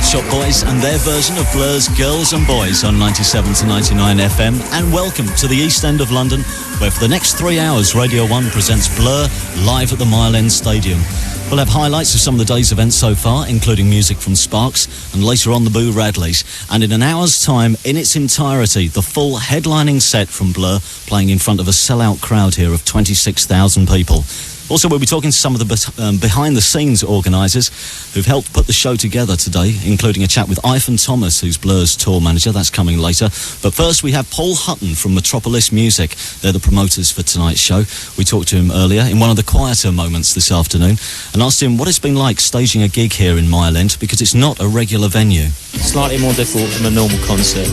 Shop Boys and their version of Blur's Girls and Boys on 97 to 99 FM. And welcome to the East End of London, where for the next 3 hours Radio 1 presents Blur live at the Mile End Stadium. We'll have highlights of some of the day's events so far, including music from Sparks and later on the Boo Radleys. And in an hour's time, in its entirety, the full headlining set from Blur playing in front of a sellout crowd here of 26,000 people. Also, we'll be talking to some of the behind-the-scenes organisers who've helped put the show together today, including a chat with Ivan Thomas, who's Blur's tour manager. That's coming later. But first, we have Paul Hutton from Metropolis Music. They're the promoters for tonight's show. We talked to him earlier in one of the quieter moments this afternoon and asked him what it's been like staging a gig here in Mile End, because it's not a regular venue. Slightly more difficult than a normal concert.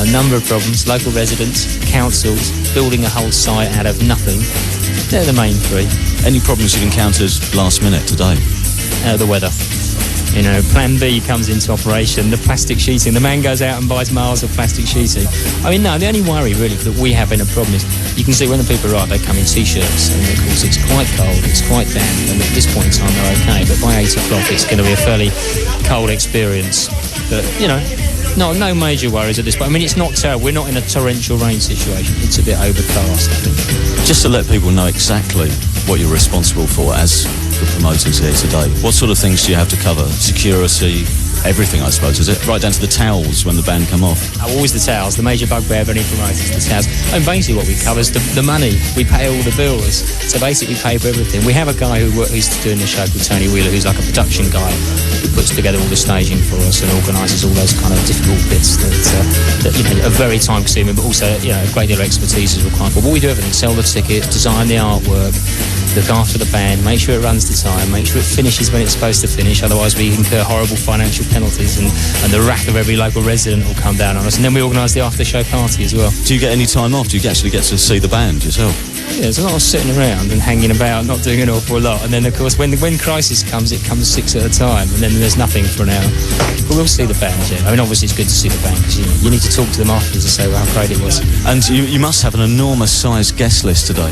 A number of problems: local residents, councils, building a whole site out of nothing. They're the main three. Any problems you've encountered last minute today? The weather. You know, Plan B comes into operation, the plastic sheeting. The man goes out and buys miles of plastic sheeting. I mean, no, the only worry really that we have in a problem is you can see when the people arrive, they come in T-shirts, and of course it's quite cold, it's quite damp, and at this point in time they're okay, but by 8 o'clock it's going to be a fairly cold experience. But, you know, no major worries at this point. I mean, it's not terrible. We're not in a torrential rain situation. It's a bit overcast, I think. Just to let people know exactly what you're responsible for as the promoters here today, what sort of things do you have to cover? Security, everything, I suppose, is it? Right down to the towels when the band come off. Always the towels. The major bugbear of any promoter is the towels. And basically what we cover is the money. We pay all the bills. So basically we pay for everything. We have a guy who's doing the show called Tony Wheeler, who's like a production guy, who puts together all the staging for us and organises all those kind of difficult bits that you know, are very time consuming, but also, you know, a great deal of expertise is required. But what we do everything: sell the tickets, design the artwork, look after the band, make sure it runs to time, make sure it finishes when it's supposed to finish, otherwise we incur horrible financial penalties and the wrath of every local resident will come down on us. And then we organise the after-show party as well. Do you get any time off? Do you actually get to see the band yourself? Yeah, there's a lot of sitting around and hanging about, not doing an awful lot. And then, of course, when crisis comes, it comes 6 at a time, and then there's nothing for an hour. But we'll see the band, yeah. I mean, obviously it's good to see the band, because you need to talk to them afterwards and say, well, how great it was. And you must have an enormous-sized guest list today.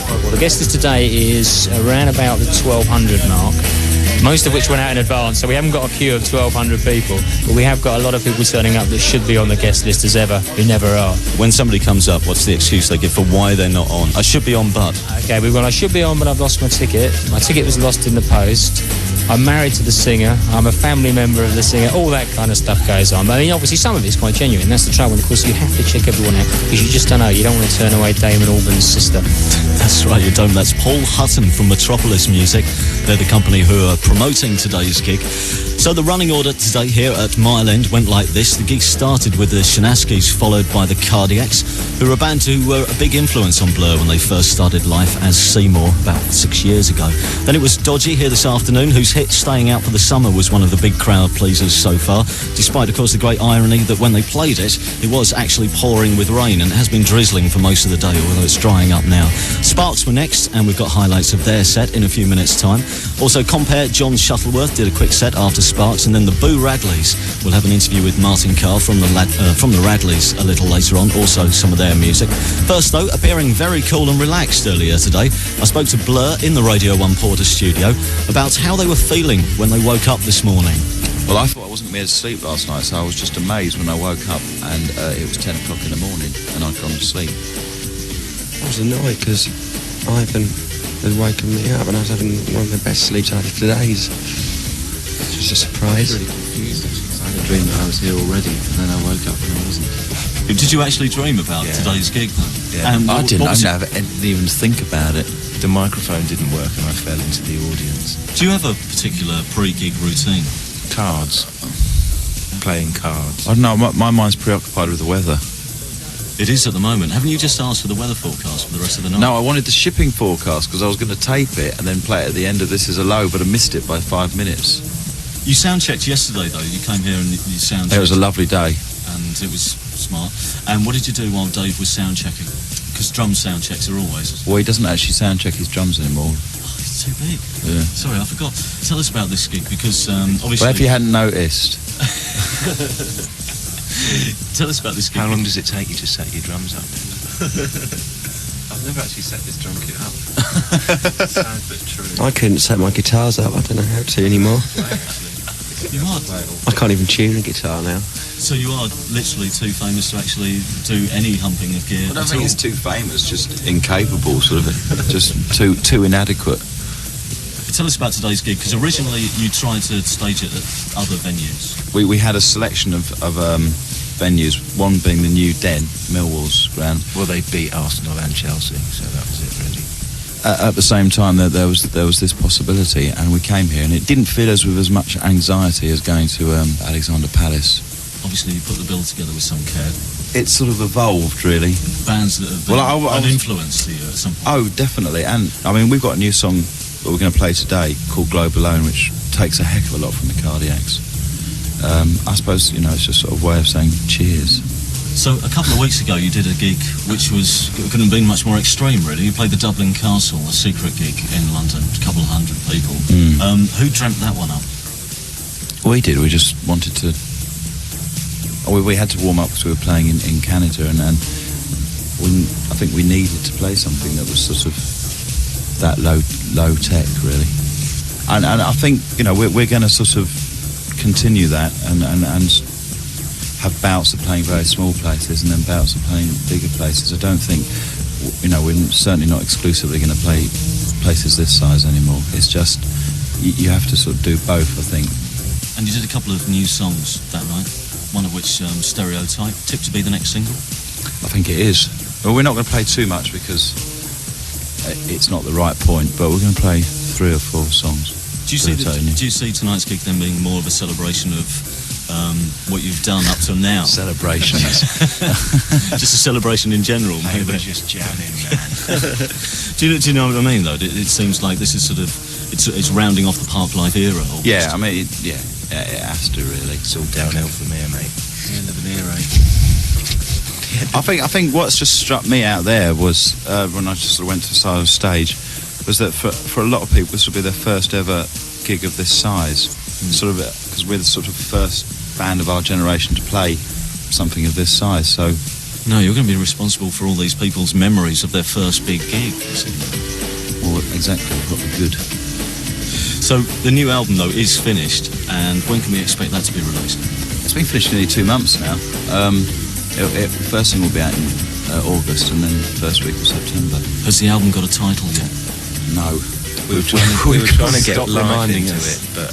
Well, the guest list today is around about the 1,200 mark, most of which went out in advance, so we haven't got a queue of 1,200 people, but we have got a lot of people turning up that should be on the guest list as ever, who never are. When somebody comes up, what's the excuse they give for why they're not on? I should be on, but... Okay, we've got I should be on, but I've lost my ticket. My ticket was lost in the post. I'm married to the singer. I'm a family member of the singer. All that kind of stuff goes on. I mean, obviously, some of it's quite genuine. That's the trouble. And of course, you have to check everyone out, because you just don't know. You don't want to turn away Damon Albarn's sister. That's right, you don't. That's Paul Hutton from Metropolis Music. They're the company who are promoting today's gig. So the running order today here at Mile End went like this. The gig started with the Shanaskis, followed by the Cardiacs, who were a band who were a big influence on Blur when they first started life as Seymour about 6 years ago. Then it was Dodgy here this afternoon, whose hit Staying Out for the Summer was one of the big crowd pleasers so far, despite, of course, the great irony that when they played it, it was actually pouring with rain, and it has been drizzling for most of the day, although it's drying up now. Sparks were next, and we've got highlights of their set in a few minutes' time. Also, Compare John Shuttleworth did a quick set after Sparks, and then the Boo Radleys will have an interview with Martin Carr from the Radleys a little later on, also some of their music. First, though, appearing very cool and relaxed earlier today, I spoke to Blur in the Radio 1 Porter studio about how they were feeling when they woke up this morning. Well, I thought I wasn't going to be able to sleep last night, so I was just amazed when I woke up and it was 10 o'clock in the morning and I'd gone to sleep. I was annoyed because Ivan had woken me up and I was having one of the best sleeps I've had for days. It was a surprise. I was really confused, actually, because I had a dream that I was here already, and then I woke up and I wasn't. Did you actually dream about today's gig, though? Yeah, I didn't even think about it. The microphone didn't work and I fell into the audience. Do you have a particular pre-gig routine? Cards. Playing cards. I don't know, my mind's preoccupied with the weather. It is at the moment. Haven't you just asked for the weather forecast for the rest of the night? No, I wanted the shipping forecast because I was going to tape it and then play it at the end of This Is a Low, but I missed it by 5 minutes. You sound-checked yesterday, though. You came here and you sound-checked. It was a lovely day. And it was smart. And what did you do while Dave was sound-checking? Because drum sound-checks are always... Well, he doesn't actually sound-check his drums anymore. Oh, it's too big. Yeah. Sorry, I forgot. Tell us about this gig, because obviously... Well, if you hadn't noticed... Tell us about this gig. How long does it take you to set your drums up? I've never actually set this drum kit up. Sounds a bit true. I couldn't set my guitars up. I don't know how to anymore. You are. I can't even tune a guitar now. So you are literally too famous to actually do any humping of gear. I don't at think all. it's too famous, just incapable, sort of, just too inadequate. Tell us about today's gig, because originally you tried to stage it at other venues. We had a selection of venues, one being the new Den, Millwall's ground. Well, they beat Arsenal and Chelsea, so that was it, really. At the same time, there was this possibility, and we came here, and it didn't fill us with as much anxiety as going to Alexander Palace. Obviously, you put the bill together with some care. It's sort of evolved, really. Bands that have been an influence to you at some point. Oh, definitely. And, I mean, we've got a new song that we're going to play today called Globe Alone, which takes a heck of a lot from the Cardiacs. I suppose, it's just sort of a way of saying cheers. So, a couple of weeks ago, you did a gig which couldn't have been much more extreme, really. You played the Dublin Castle, a secret gig in London, a couple of hundred people. Who dreamt that one up? We did. We just wanted to... We had to warm up because we were playing in Canada, and I think we needed to play something that was sort of that low tech, really. And I think we're going to sort of continue that and have bouts of playing very small places and then bouts of playing bigger places. I don't think we're certainly not exclusively going to play places this size anymore. It's just you have to sort of do both, I think. And you did a couple of new songs that night. One of which, Stereotype, tipped to be the next single? I think it is. Well, we're not going to play too much because it's not the right point, but we're going to play 3 or 4 songs. Do you see tonight's gig then being more of a celebration of what you've done up till now? Celebrations. Just a celebration in general, They maybe. were just jamming, man. Do you know what I mean, though? It seems like this is sort of... It's rounding off the Parklife era. Almost. Yeah, I mean, it has to, really. It's all downhill from here, mate. The end of an era. I think what's just struck me out there was when I just sort of went to the side of the stage was that for a lot of people this will be their first ever gig of this size, sort of because we're the sort of first band of our generation to play something of this size. So no, you're going to be responsible for all these people's memories of their first big gig. Well, exactly, got the good. So the new album though is finished, and when can we expect that to be released? It's been finished nearly 2 months now. First thing will be out in August, and then first week of September. Has the album got a title yet? No. We were trying to get Stop live reminding into us. it, but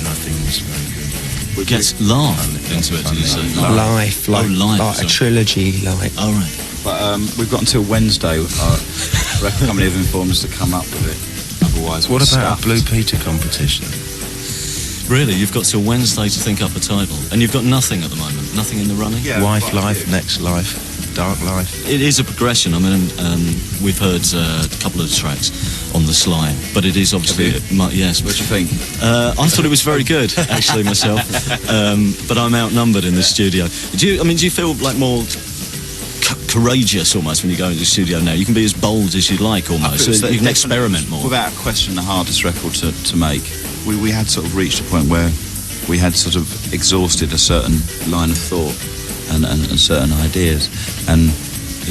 nothing was very good. Get live into it, did you say? Life, like a trilogy, like. Oh, right. But we've got until Wednesday. Our record company have informed us to come up with it. Otherwise, What we're about a stuffed. Blue Peter competition? Really, you've got till Wednesday to think up a title, and you've got nothing at the moment, nothing in the running? Wife Life, Next Life, Dark Life. It is a progression. I mean, we've heard a couple of tracks on the sly, but it is obviously... Yes. What do you think? I thought it was very good, actually, myself, but I'm outnumbered in the studio. Do you feel like more courageous almost when you go into the studio now? You can be as bold as you'd like almost, so you can experiment more. Without question, the hardest record to make. We had sort of reached a point where we had sort of exhausted a certain line of thought and certain ideas, and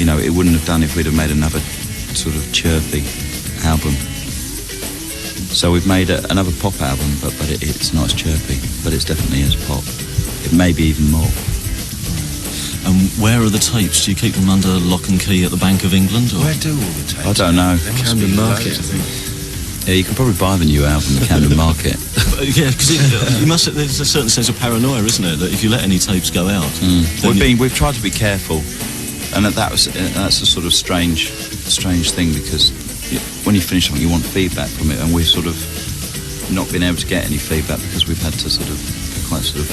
it wouldn't have done if we'd have made another sort of chirpy album. So we've made another pop album, but it's not as chirpy, but it's definitely as pop. It may be even more. And where are the tapes? Do you keep them under lock and key at the Bank of England? Or? Where do all the tapes? I don't know. There must Camden be Market, loads. I think. Yeah, you can probably buy the new album at Camden Market. Yeah, because there's a certain sense of paranoia, isn't there, that if you let any tapes go out... We've tried to be careful, and that's a sort of strange thing, because when you finish something you want feedback from it, and we've sort of not been able to get any feedback because we've had to sort of be quite sort of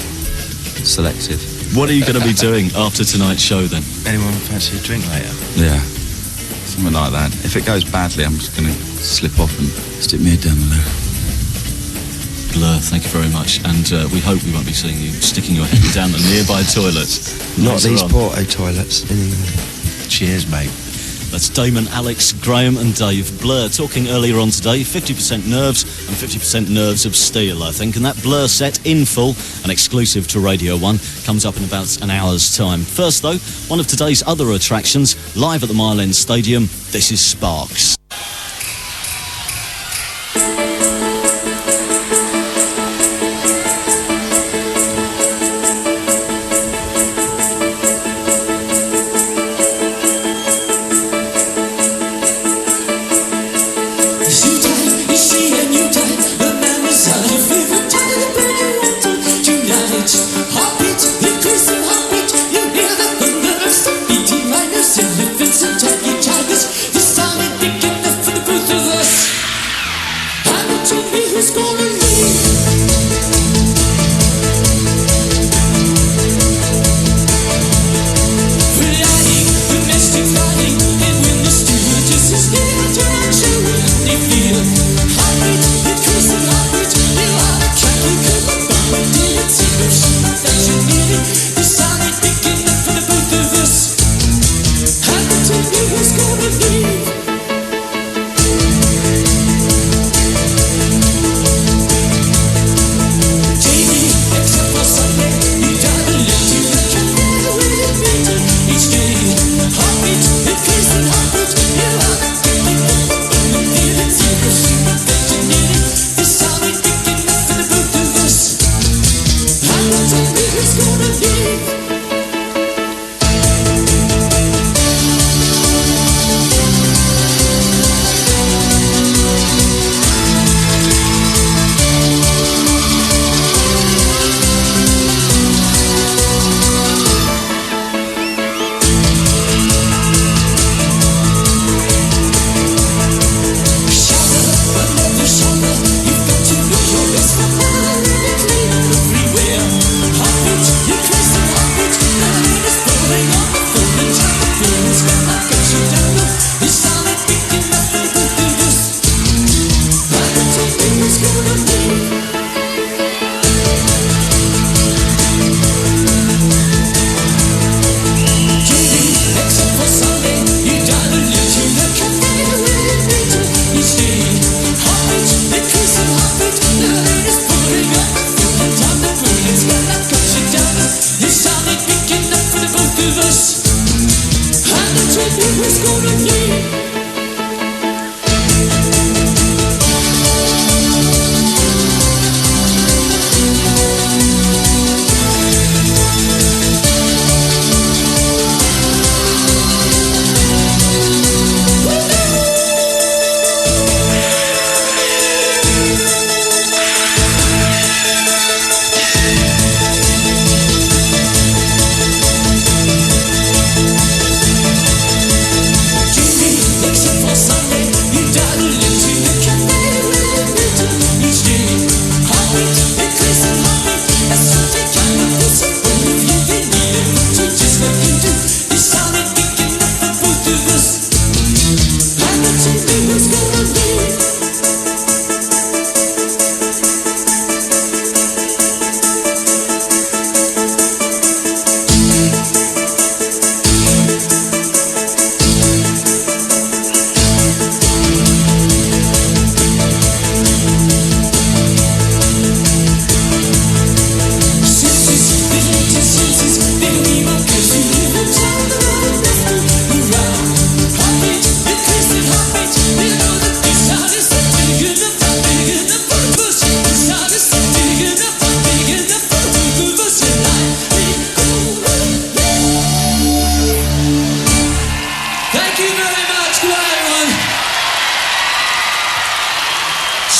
selective. What are you going to be doing after tonight's show then? Anyone fancy a drink later? Yeah, something like that. If it goes badly, I'm just going to slip off and stick my head down the loo. Blur, thank you very much, and we hope we won't be seeing you sticking your head down the nearby toilets. Not later these on. Porto toilets, anyway. Cheers, mate. That's Damon, Alex, Graham and Dave. Blur talking earlier on today, 50% nerves and 50% nerves of steel, I think. And that Blur set in full and exclusive to Radio 1 comes up in about an hour's time. First, though, one of today's other attractions, live at the Mile End Stadium, this is Sparks.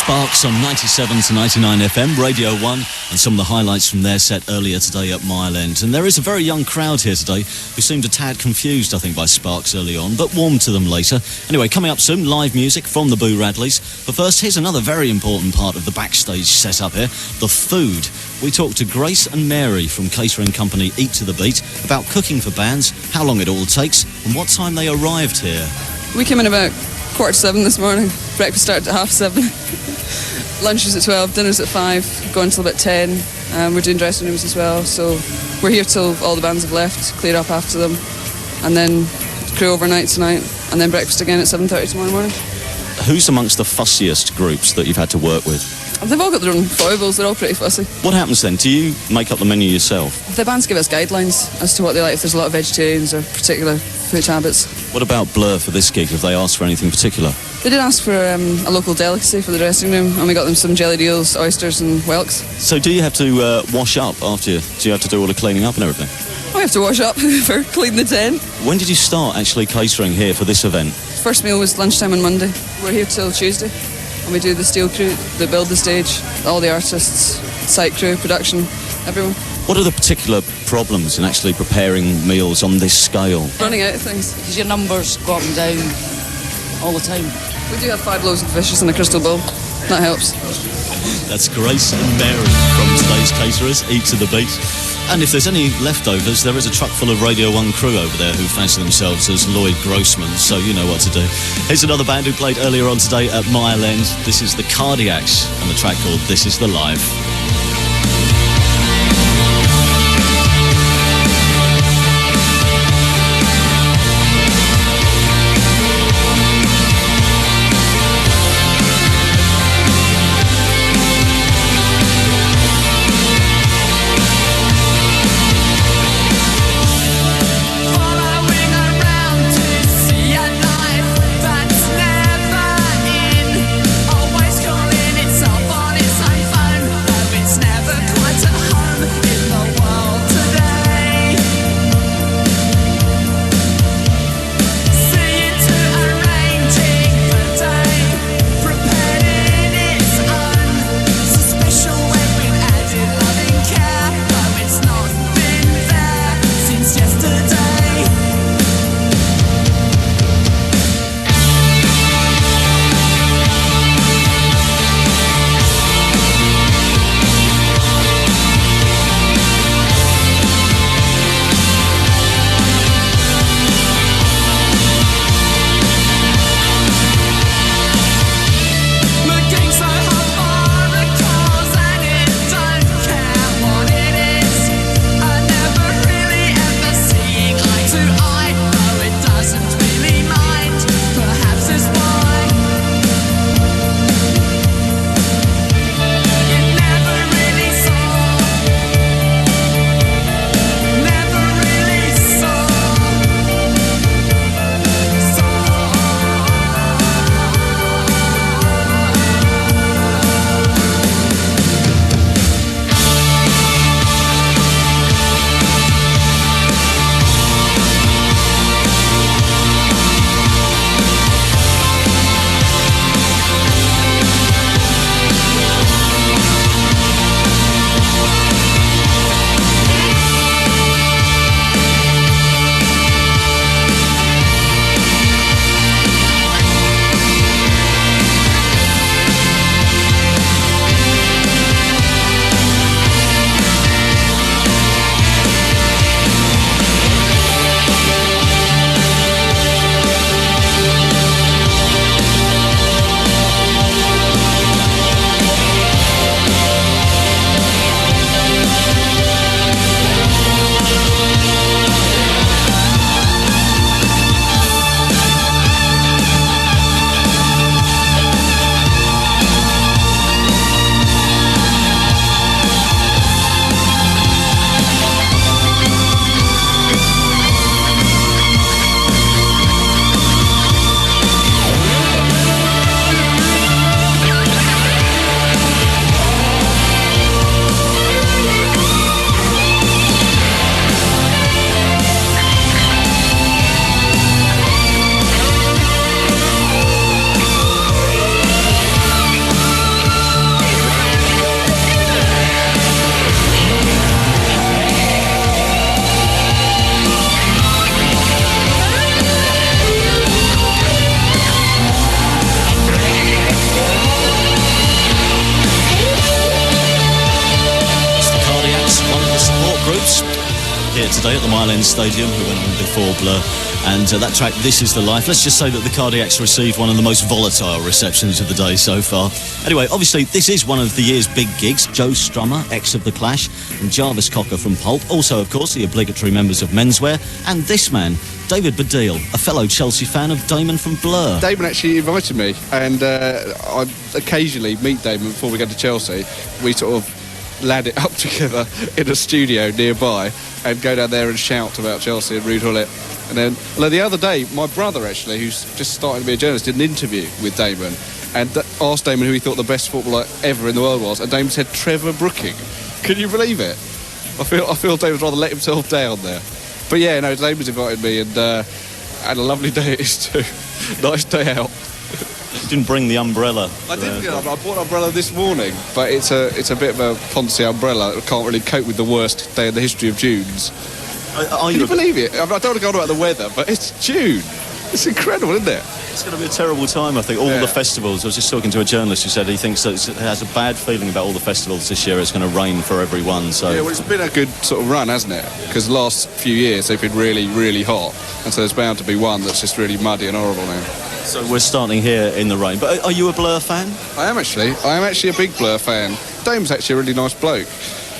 Sparks on 97 to 99 FM, Radio 1, and some of the highlights from their set earlier today at Mile End. And there is a very young crowd here today who seemed a tad confused, I think, by Sparks early on, but warmed to them later. Anyway, coming up soon, live music from the Boo Radleys. But first, here's another very important part of the backstage setup here, the food. We talked to Grace and Mary from catering company Eat to the Beat about cooking for bands, how long it all takes, and what time they arrived here. We came in about 7:15 this morning. Breakfast started at 7:30. Lunch was at 12, dinner's at 5, going till about 10. We're doing dressing rooms as well, so we're here till all the bands have left, clear up after them, and then crew overnight tonight, and then breakfast again at 7:30 tomorrow morning. Who's amongst the fussiest groups that you've had to work with? They've all got their own foibles, they're all pretty fussy. What happens then? Do you make up the menu yourself? The bands give us guidelines as to what they like, if there's a lot of vegetarians or particular food habits. What about Blur for this gig? Have they asked for anything particular? They did ask for a local delicacy for the dressing room, and we got them some jellied eels, oysters and whelks. So do you have to wash up after you? Do you have to do all the cleaning up and everything? We have to wash up for cleaning the tent. When did you start actually catering here for this event? First meal was lunchtime on Monday. We're here till Tuesday, and we do the steel crew that build the stage, all the artists, site crew, production, everyone. What are the particular problems in actually preparing meals on this scale? Running out of things. Because your numbers go up and down all the time. We do have 5 loaves of fishes in a crystal bowl. That helps. That's Grace and Mary from today's caterers, Eat to the Beat. And if there's any leftovers, there is a truck full of Radio 1 crew over there who fancy themselves as Lloyd Grossman, so you know what to do. Here's another band who played earlier on today at Mile End. This is the Cardiacs on the track called This Is the Live. Always calling itself on its own phone. It's never here today at the Mile End Stadium, who went on before Blur. And that track, This Is the Life. Let's just say that the Cardiacs received one of the most volatile receptions of the day so far. Anyway, obviously, this is one of the year's big gigs. Joe Strummer, ex of The Clash, and Jarvis Cocker from Pulp. Also, of course, the obligatory members of Menswear. And this man, David Baddiel, a fellow Chelsea fan of Damon from Blur. Damon actually invited me, and I occasionally meet Damon before we go to Chelsea. We sort of lad it up together in a studio nearby and go down there and shout about Chelsea and Rude Hullet. And then, well, the other day, my brother actually, who's just starting to be a journalist, did an interview with Damon and asked Damon who he thought the best footballer ever in the world was, and Damon said Trevor Brooking. Can you believe it? I feel Damon's rather let himself down there. But yeah, no, Damon's invited me, and had a lovely day it is too. Nice day out. Didn't bring the umbrella. I did. I bought an umbrella this morning, but it's a bit of a Ponzi umbrella. It can't really cope with the worst day in the history of Junes. Can you believe it? I don't want to go on about the weather, but it's June. It's incredible, isn't it? It's going to be a terrible time, I think. All the festivals. I was just talking to a journalist who said he thinks that it has a bad feeling about all the festivals this year. It's going to rain for everyone. So Yeah, well, it's been a good sort of run, hasn't it? Because the last few years they've been really, really hot, and so there's bound to be one that's just really muddy and horrible now. So we're starting here in the rain. But are you a Blur fan? I am actually a big Blur fan. Dame's actually a really nice bloke.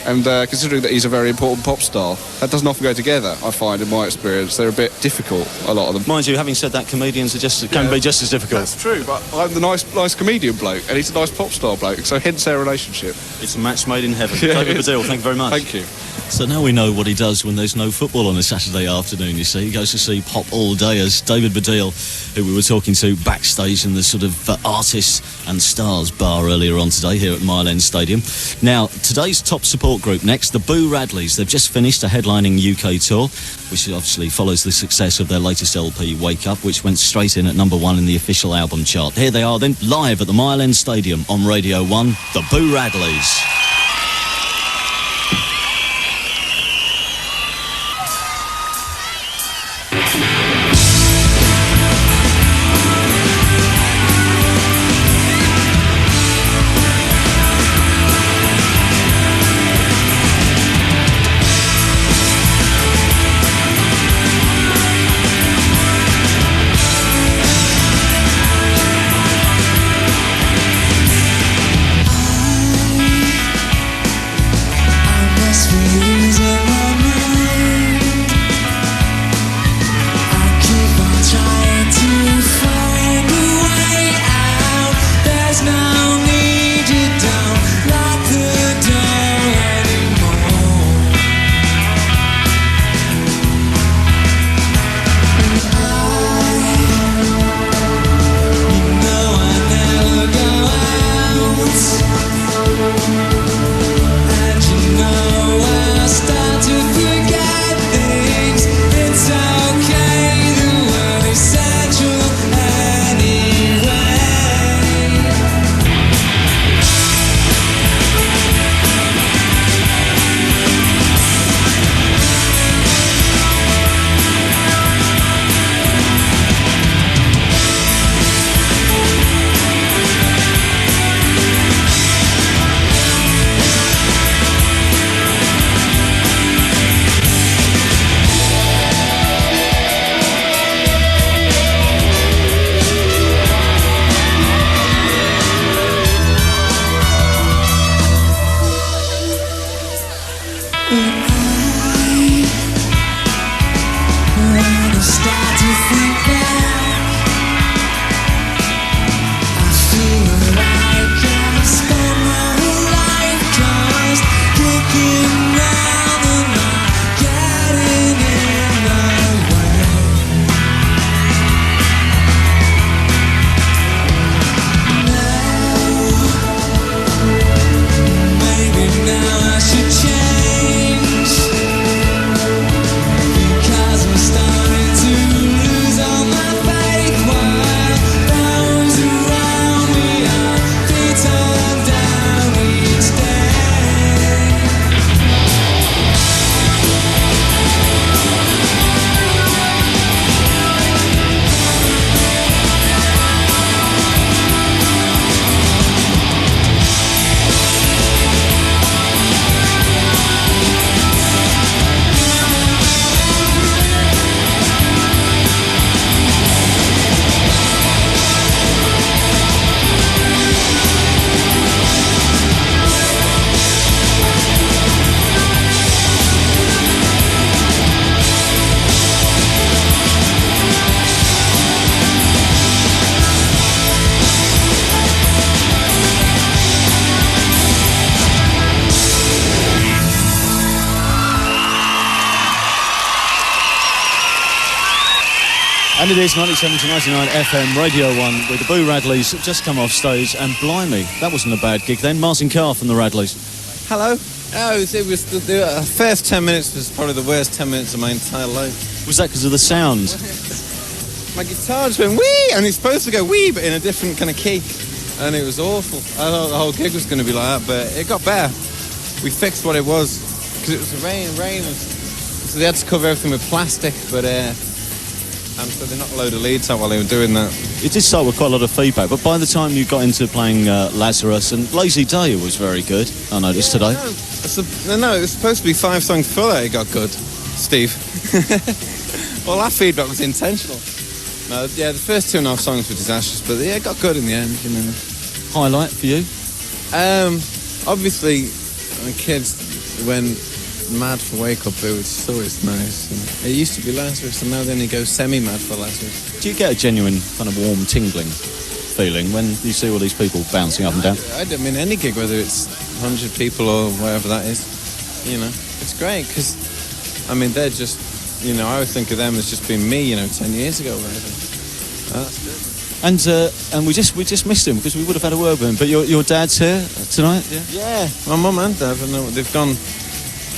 And considering that he's a very important pop star, that doesn't often go together, I find, in my experience. They're a bit difficult, a lot of them. Mind you, having said that, comedians can be just as difficult. That's true, but I'm the nice comedian bloke, and he's a nice pop star bloke, so hence our relationship. It's a match made in heaven. Yeah, David Baddiel, thank you very much. Thank you. So now we know what he does when there's no football on a Saturday afternoon, you see. He goes to see pop all day, as David Baddiel, who we were talking to backstage in the sort of Artists and Stars bar earlier on today here at Mile End Stadium. Now, today's top support group next, the Boo Radleys. They've just finished a headlining UK tour, which obviously follows the success of their latest LP, Wake Up, which went straight in at #1 in the official album chart. Here they are then, live at the Mile End Stadium on Radio 1, the Boo Radleys. And it is 97 to 99 FM Radio 1 with the Boo Radleys just come off stage, and blimey, that wasn't a bad gig then. Martin Carr from the Radleys. Hello. Oh, it was the first 10 minutes was probably the worst 10 minutes of my entire life. Was that because of the sound? My guitar just went wee, and it's supposed to go wee, but in a different kind of key, and it was awful. I thought the whole gig was going to be like that, but it got better. We fixed what it was, because it was the rain was, so they had to cover everything with plastic, but And so they knocked a load of leads out while they were doing that. It did start with quite a lot of feedback, but by the time you got into playing Lazarus and Lazy Day was very good, I noticed today. No, it was supposed to be 5 songs before that it got good, Steve. Well, that feedback was intentional. No, yeah, the first 2.5 songs were disastrous, but yeah, it got good in the end, you know. Highlight for you? Obviously, when kids went mad for Wake Up, it was always nice. And it used to be Lazarus, and now then you go semi-mad for Lazarus. Do you get a genuine kind of warm, tingling feeling when you see all these people bouncing up and down? I mean, any gig, whether it's 100 people or whatever that is, you know, it's great, because, I mean, they're just, you know, I would think of them as just being me, you know, 10 years ago or whatever. That's good. And we just missed him because we would have had a word with him. But your dad's here tonight, yeah? Yeah, my mum and dad, they've gone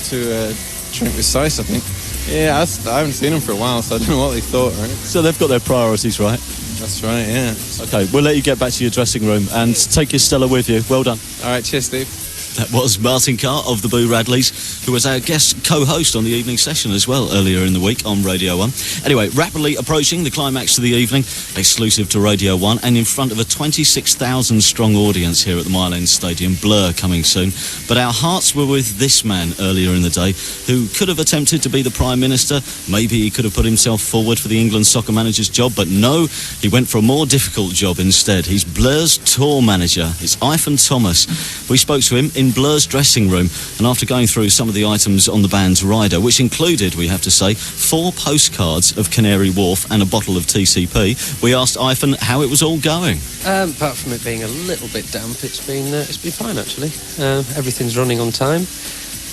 to drink with Sice, I think. Yeah, I haven't seen them for a while, so I don't know what they thought, right? So they've got their priorities right. That's right, yeah. Okay, we'll let you get back to your dressing room and take your Stella with you. Well done. All right, cheers, Steve. That was Martin Carr of the Boo Radleys, who was our guest co-host on the evening session as well earlier in the week on Radio 1. Anyway, rapidly approaching the climax of the evening, exclusive to Radio 1, and in front of a 26,000 strong audience here at the Mile End Stadium. Blur coming soon. But our hearts were with this man earlier in the day, who could have attempted to be the Prime Minister. Maybe he could have put himself forward for the England soccer manager's job, but no, he went for a more difficult job instead. He's Blur's tour manager. It's Ivan Thomas. We spoke to him in Blur's dressing room, and after going through some of the items on the band's rider, which included, we have to say, 4 postcards of Canary Wharf and a bottle of TCP, we asked Ivan how it was all going. Apart from it being a little bit damp, it's been fine actually. Everything's running on time.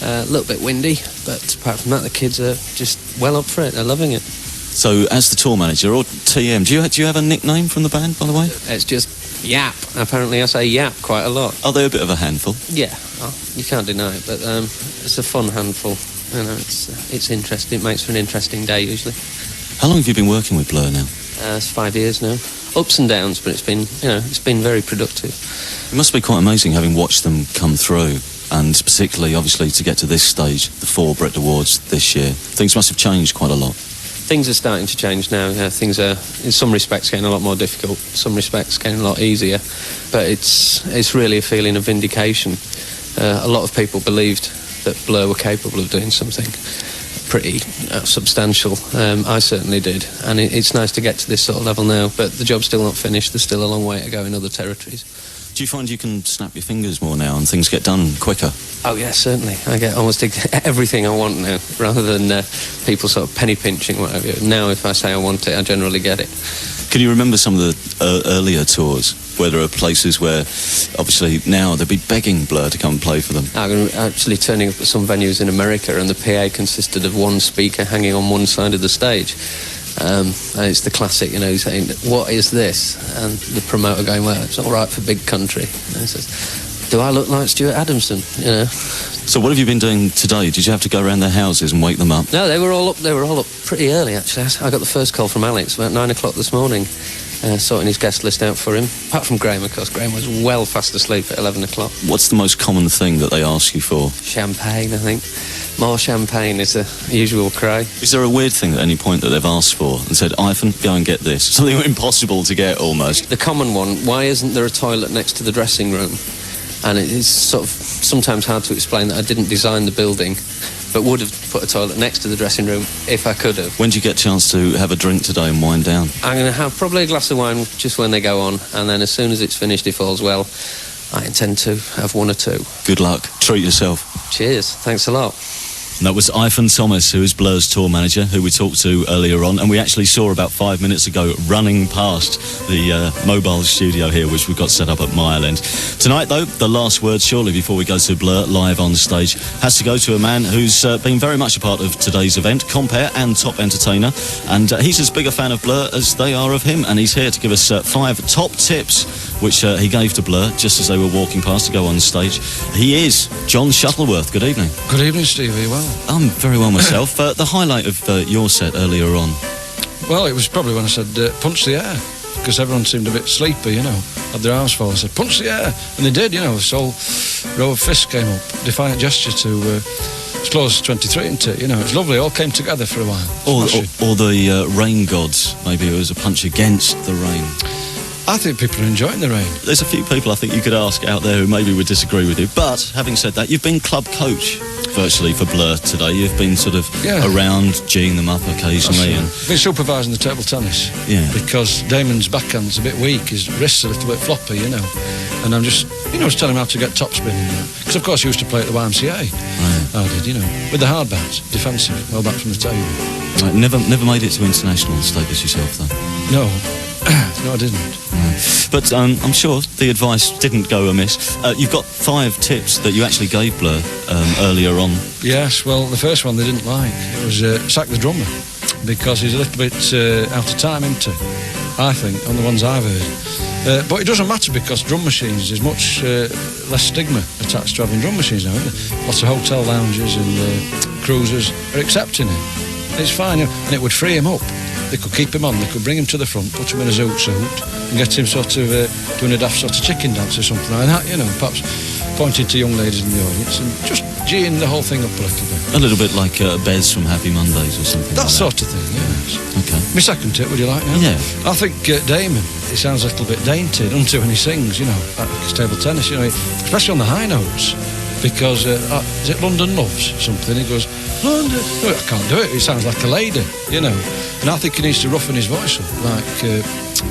A little bit windy, but apart from that, the kids are just well up for it. They're loving it. So, as the tour manager or TM, do you have a nickname from the band, by the way? It's just Yap. Apparently I say Yap quite a lot. Are they a bit of a handful? Yeah, you can't deny it, but it's a fun handful. You know, it's interesting. It makes for an interesting day usually. How long have you been working with Blur now? It's 5 years now. Ups and downs, but it's been very productive. It must be quite amazing having watched them come through, and particularly, obviously, to get to this stage, the 4 Brit Awards this year. Things must have changed quite a lot. Things are starting to change now. Things are, in some respects, getting a lot more difficult. In some respects, getting a lot easier. But it's really a feeling of vindication. A lot of people believed that Blur were capable of doing something pretty substantial. I certainly did. And it's nice to get to this sort of level now. But the job's still not finished. There's still a long way to go in other territories. Do you find you can snap your fingers more now and things get done quicker? Oh, yeah, certainly. I get almost everything I want now, rather than people sort of penny pinching, whatever. Now, if I say I want it, I generally get it. Can you remember some of the earlier tours where there are places where, obviously, now they'd be begging Blur to come and play for them? I'm actually turning up at some venues in America, and the PA consisted of one speaker hanging on one side of the stage. And it's the classic, you know, saying, "What is this?" And the promoter going, "Well, it's all right for big country." And he says, "Do I look like Stuart Adamson?" You know. So what have you been doing today? Did you have to go around their houses and wake them up? No, they were all up. They were all up pretty early, actually. I got the first call from Alex about 9 o'clock this morning, sorting his guest list out for him. Apart from Graham, of course. Graham was well fast asleep at 11 o'clock. What's the most common thing that they ask you for? Champagne, I think. More champagne is the usual cry. Is there a weird thing at any point that they've asked for and said, "Ivan, go and get this"? Something impossible to get, almost. The common one, why isn't there a toilet next to the dressing room? And it is sort of sometimes hard to explain that I didn't design the building, but would have put a toilet next to the dressing room if I could have. When do you get a chance to have a drink today and wind down? I'm going to have probably a glass of wine just when they go on, and then as soon as it's finished, if all's well, I intend to have 1 or 2. Good luck. Treat yourself. Cheers. Thanks a lot. And that was Ivan Thomas, who is Blur's tour manager, who we talked to earlier on, and we actually saw about 5 minutes ago running past the mobile studio here, which we've got set up at Mile End. Tonight, though, the last word, surely, before we go to Blur live on stage, has to go to a man who's been very much a part of today's event, compere and top entertainer, and he's as big a fan of Blur as they are of him, and he's here to give us 5 top tips, which he gave to Blur just as they were walking past to go on stage. He is John Shuttleworth. Good evening. Good evening, Steve. Are you well? I'm very well myself. The highlight of your set earlier on? Well, it was probably when I said, punch the air, because everyone seemed a bit sleepy, you know, had their arms full. I said, punch the air, and they did, you know, this whole row of fists came up, defiant gesture to It's close to 23, isn't it? You know, it's lovely. It all came together for a while. Or the rain gods. Maybe it was a punch against the rain. I think people are enjoying the rain. There's a few people I think you could ask out there who maybe would disagree with you. But having said that, you've been club coach virtually for Blur today. You've been sort of around, geeing them up occasionally. And been supervising the table tennis. Yeah. Because Damon's backhand's a bit weak, his wrist's a little bit floppy, you know. And I'm just telling him how to get topspin and that. Because, of course, he used to play at the YMCA. Right. I did, you know. With the hard bats, defensive, well back from the table. Right, never made it to international status yourself, though? No. No, I didn't. No. But I'm sure the advice didn't go amiss. You've got 5 tips that you actually gave Blur earlier on. Yes, well, the first one they didn't like. It was sack the drummer, because he's a little bit out of time, isn't he? I think, on the ones I've heard. But it doesn't matter, because drum machines, there's much less stigma attached to having drum machines now, isn't there? Lots of hotel lounges and cruisers are accepting it. It's fine, and it would free him up. They could keep him on, they could bring him to the front, put him in a zoot suit, and get him sort of doing a daft sort of chicken dance or something like that, you know, perhaps pointing to young ladies in the audience and just geeing the whole thing up a little bit. A little bit like Bez from Happy Mondays or something that like sort of thing, yes. Okay. My second tip, would you like now? Yeah. I think Damon, he sounds a little bit dainty, doesn't he, when he sings, you know, like his table tennis, you know, especially on the high notes. Because, is it London Loves something? He goes, London. No, I can't do it. He sounds like a lady, you know. And I think he needs to roughen his voice up, like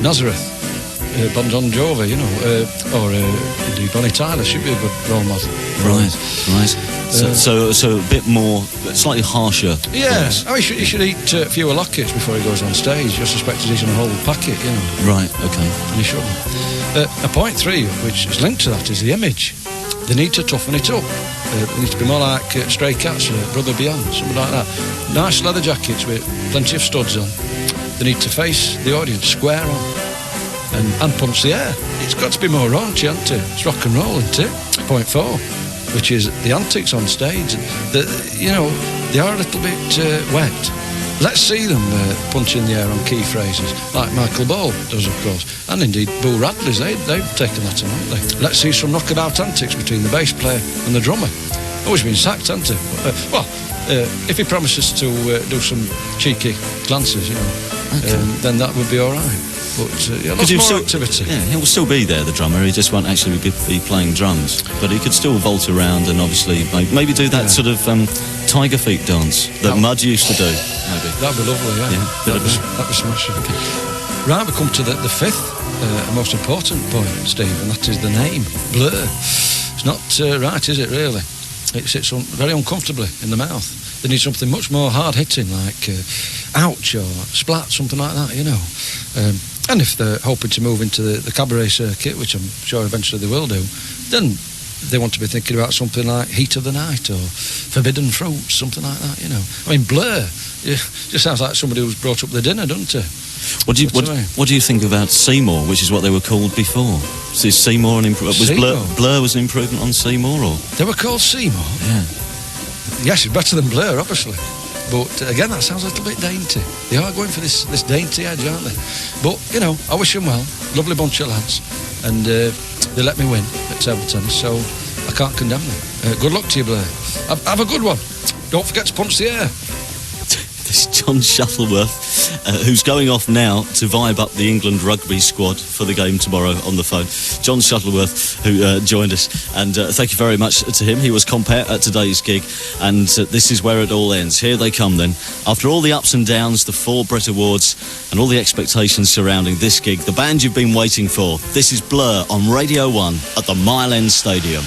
Nazareth, Bon Jovi, you know, or indeed Bonnie Tyler should be a good role model. Right. So a bit more, slightly harsher. Yeah. voice. Oh, he should eat fewer lockets before he goes on stage. You're suspected he's in a whole packet, you know. Right. Okay. And he shouldn't. A point 3, which is linked to that, is the image. They need to toughen it up. They need to be more like Stray Cats, Brother Beyond, something like that. Nice leather jackets with plenty of studs on. They need to face the audience square on and punch the air. It's got to be more raunchy, hasn't it? It's rock and roll, isn't it? Point 4, which is the antics on stage. You know, they are a little bit wet. Let's see them punch in the air on key phrases, like Michael Ball does, of course. And indeed, Boo Radleys, they've taken that on, haven't they? Let's see some knockabout antics between the bass player and the drummer. Always been sacked, hasn't he? If he promises to do some cheeky glances, you know, then that would be all right. But lots more activity. Yeah, he'll still be there, the drummer. He just won't actually be playing drums. But he could still vault around and obviously maybe do that sort of tiger feet dance that Mud used to do. Maybe that'd be lovely. Yeah, that'd be smashing. Okay. Right, we come to the 5th, most important point, Steve, and that is the name, Blur. It's not right, is it? Really, it sits very uncomfortably in the mouth. They need something much more hard-hitting, like ouch or splat, something like that, you know. And if they're hoping to move into the cabaret circuit, which I'm sure eventually they will do, then they want to be thinking about something like Heat of the Night or Forbidden Fruits, something like that, you know. I mean, Blur, just sounds like somebody who's brought up the dinner, doesn't it? What do you think about Seymour, which is what they were called before? So is Seymour an improvement? Blur was an improvement on Seymour, or? They were called Seymour? Yeah. Yes, it's better than Blur, obviously. But again, that sounds a little bit dainty. They are going for this dainty edge, aren't they? But, you know, I wish them well. Lovely bunch of lads. And they let me win at table tennis, so I can't condemn them. Good luck to you, Blur. Have a good one. Don't forget to punch the air. This is John Shuttleworth, who's going off now to vibe up the England rugby squad for the game tomorrow on the phone. John Shuttleworth, who joined us, and thank you very much to him. He was compere at today's gig, and this is where it all ends. Here they come then. After all the ups and downs, the 4 Brit Awards, and all the expectations surrounding this gig, the band you've been waiting for, this is Blur on Radio 1 at the Mile End Stadium.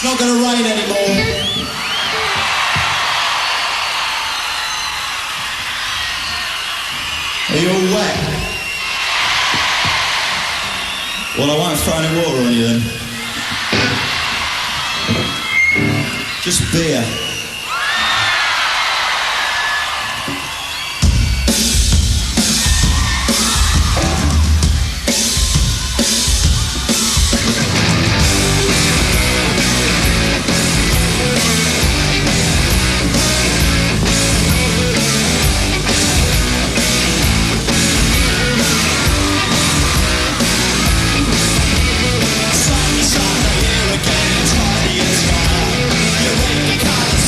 not going to rain anymore. Are you all wet? Well, I won't throw any water on you then. Just beer. Sunshine, here again, try the inspire. You make the colors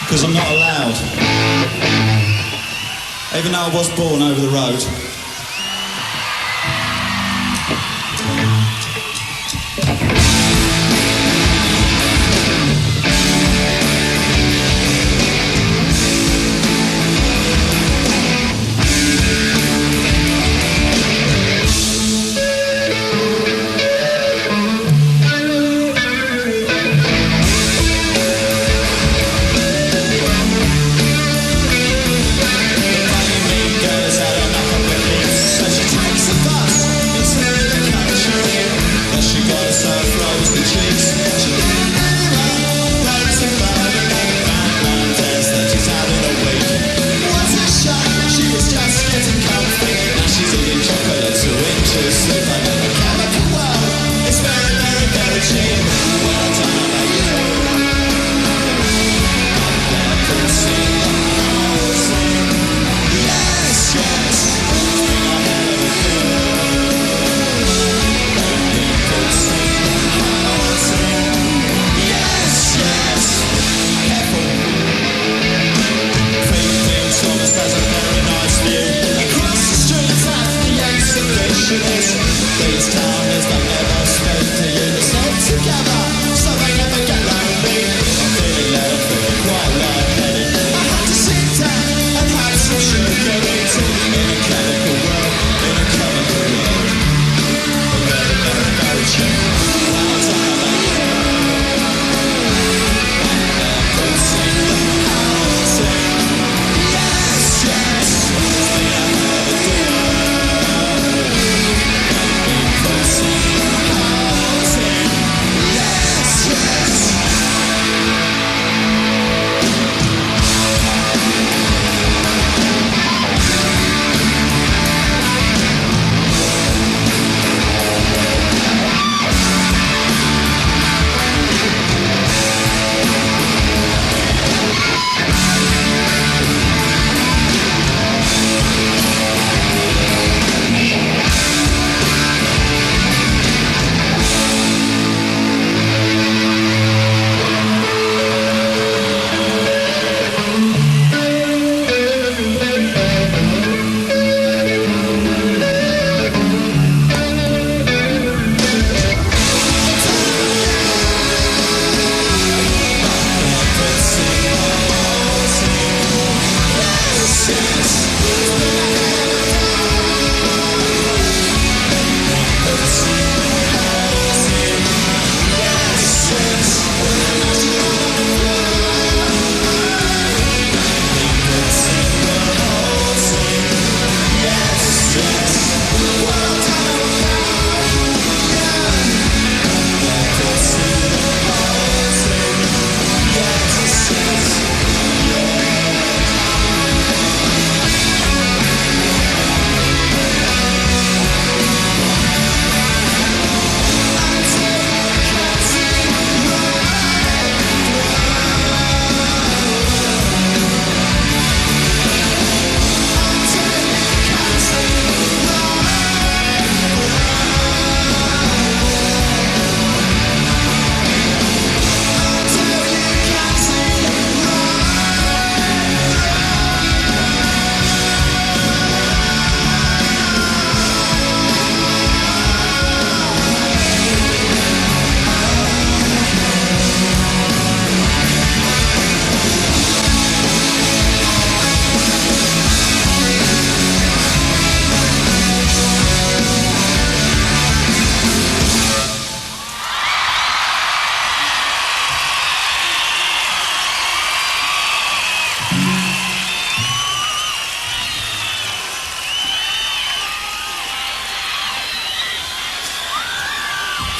because I'm not allowed. Even though I was born over the road.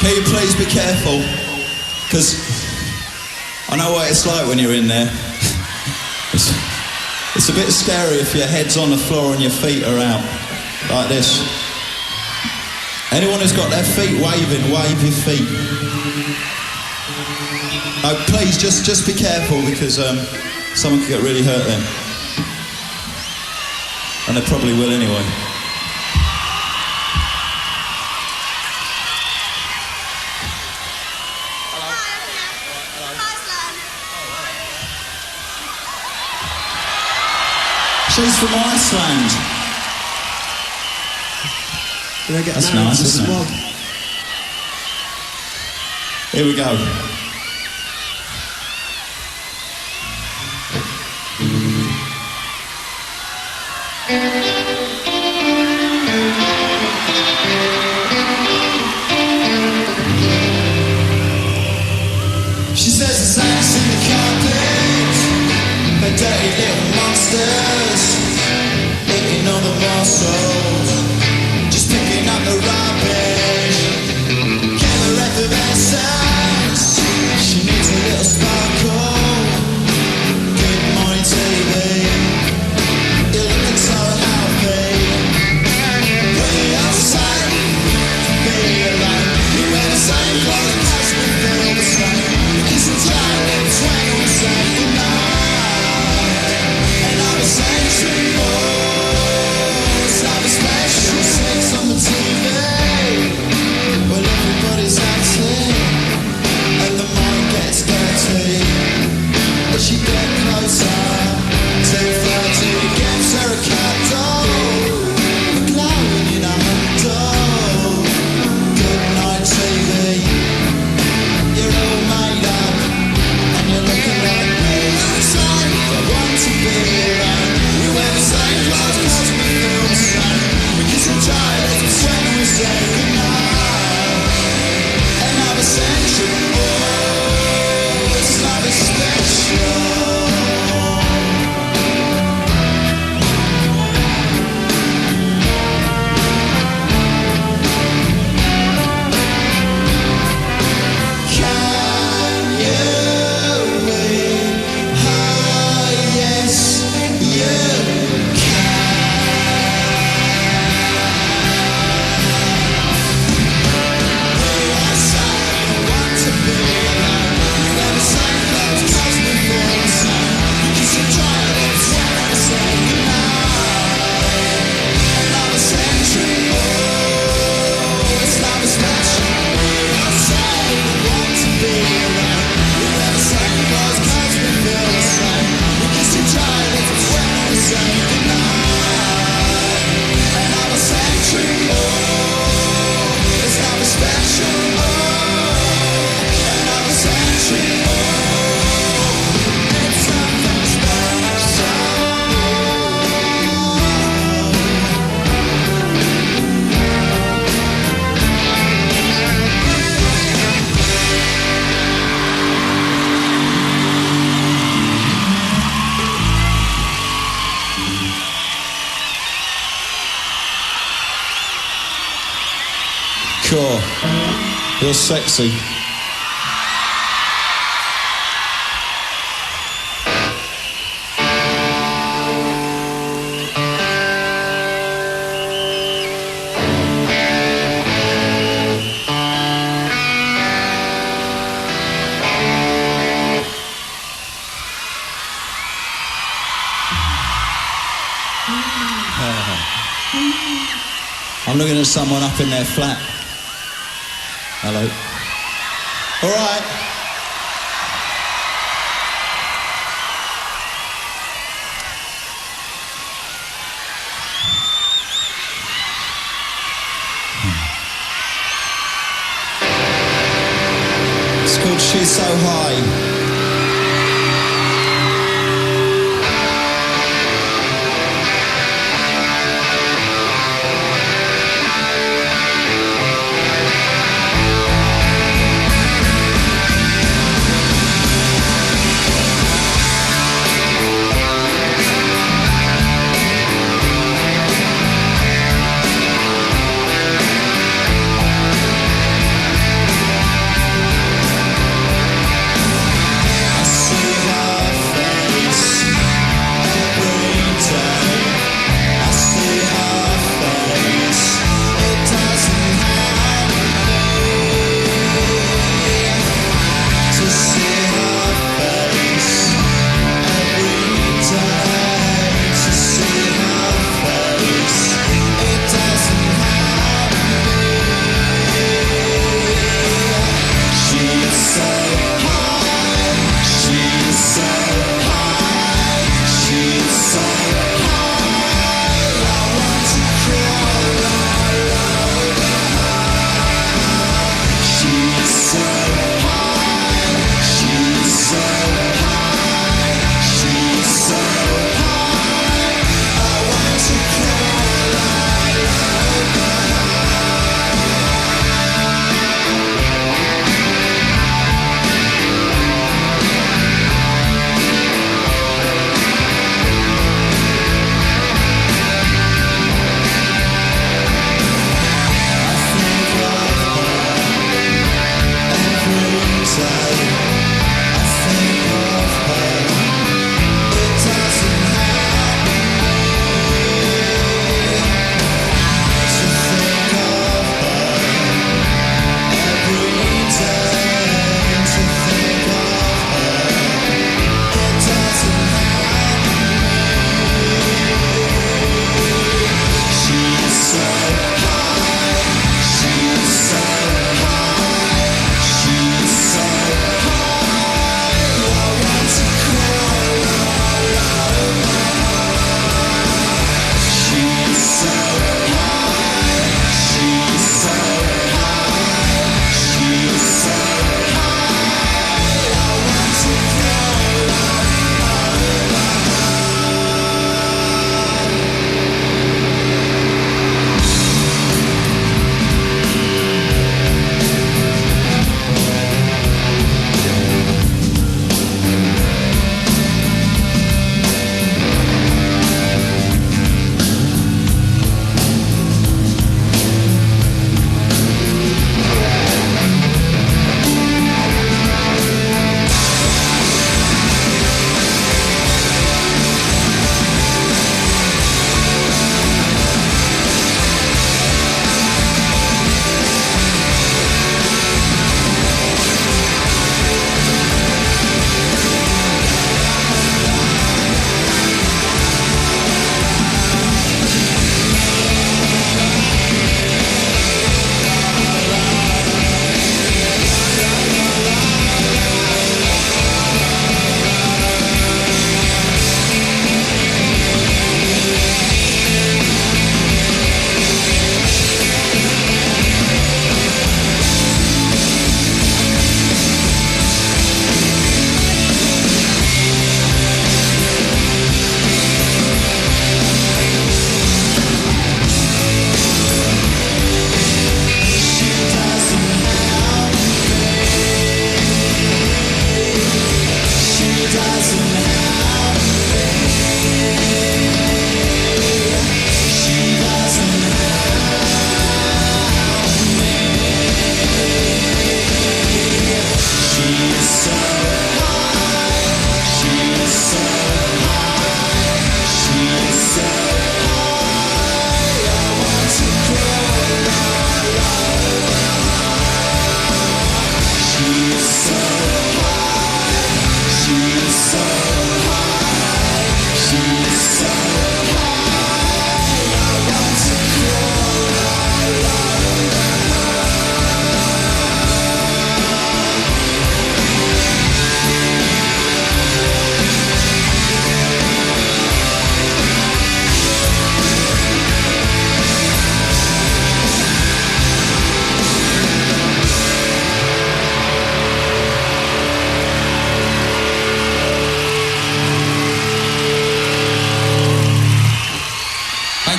Can you please be careful? Because I know what it's like when you're in there. It's a bit scary if your head's on the floor and your feet are out, like this. Anyone who's got their feet waving, wave your feet. No, please, just be careful, because someone could get really hurt then. And they probably will anyway. She's from Iceland. Did I get That's married nice, to the isn't squad? it? Here we go. She says the saints in the carpet, the dirty little monsters, eating all the morsels, just picking up the rubbish. Give her effervescence, she needs a little sparkle. Good morning TV, you're looking so healthy. Put it outside, be alone. You wear the same clothes as we feel the same. Kiss and try lips when we say goodnight. Another century more. It's like a special sex on the TV. Well, everybody's acting, and the mind gets dirty. As she gets closer, 2:30 gets her a candle, glowing in a handle. Good night, TV. You're all made up, and you're looking like me. It's like I want to be alone. We wear the same clothes 'cause we feel the same. We kiss and try lips when we say goodnight. Another century, oh, it's nothing special. Can you wait? Oh, yes, you Cool. Real sexy. I'm looking at someone up in their flat. Hello. All right. It's called She's So High.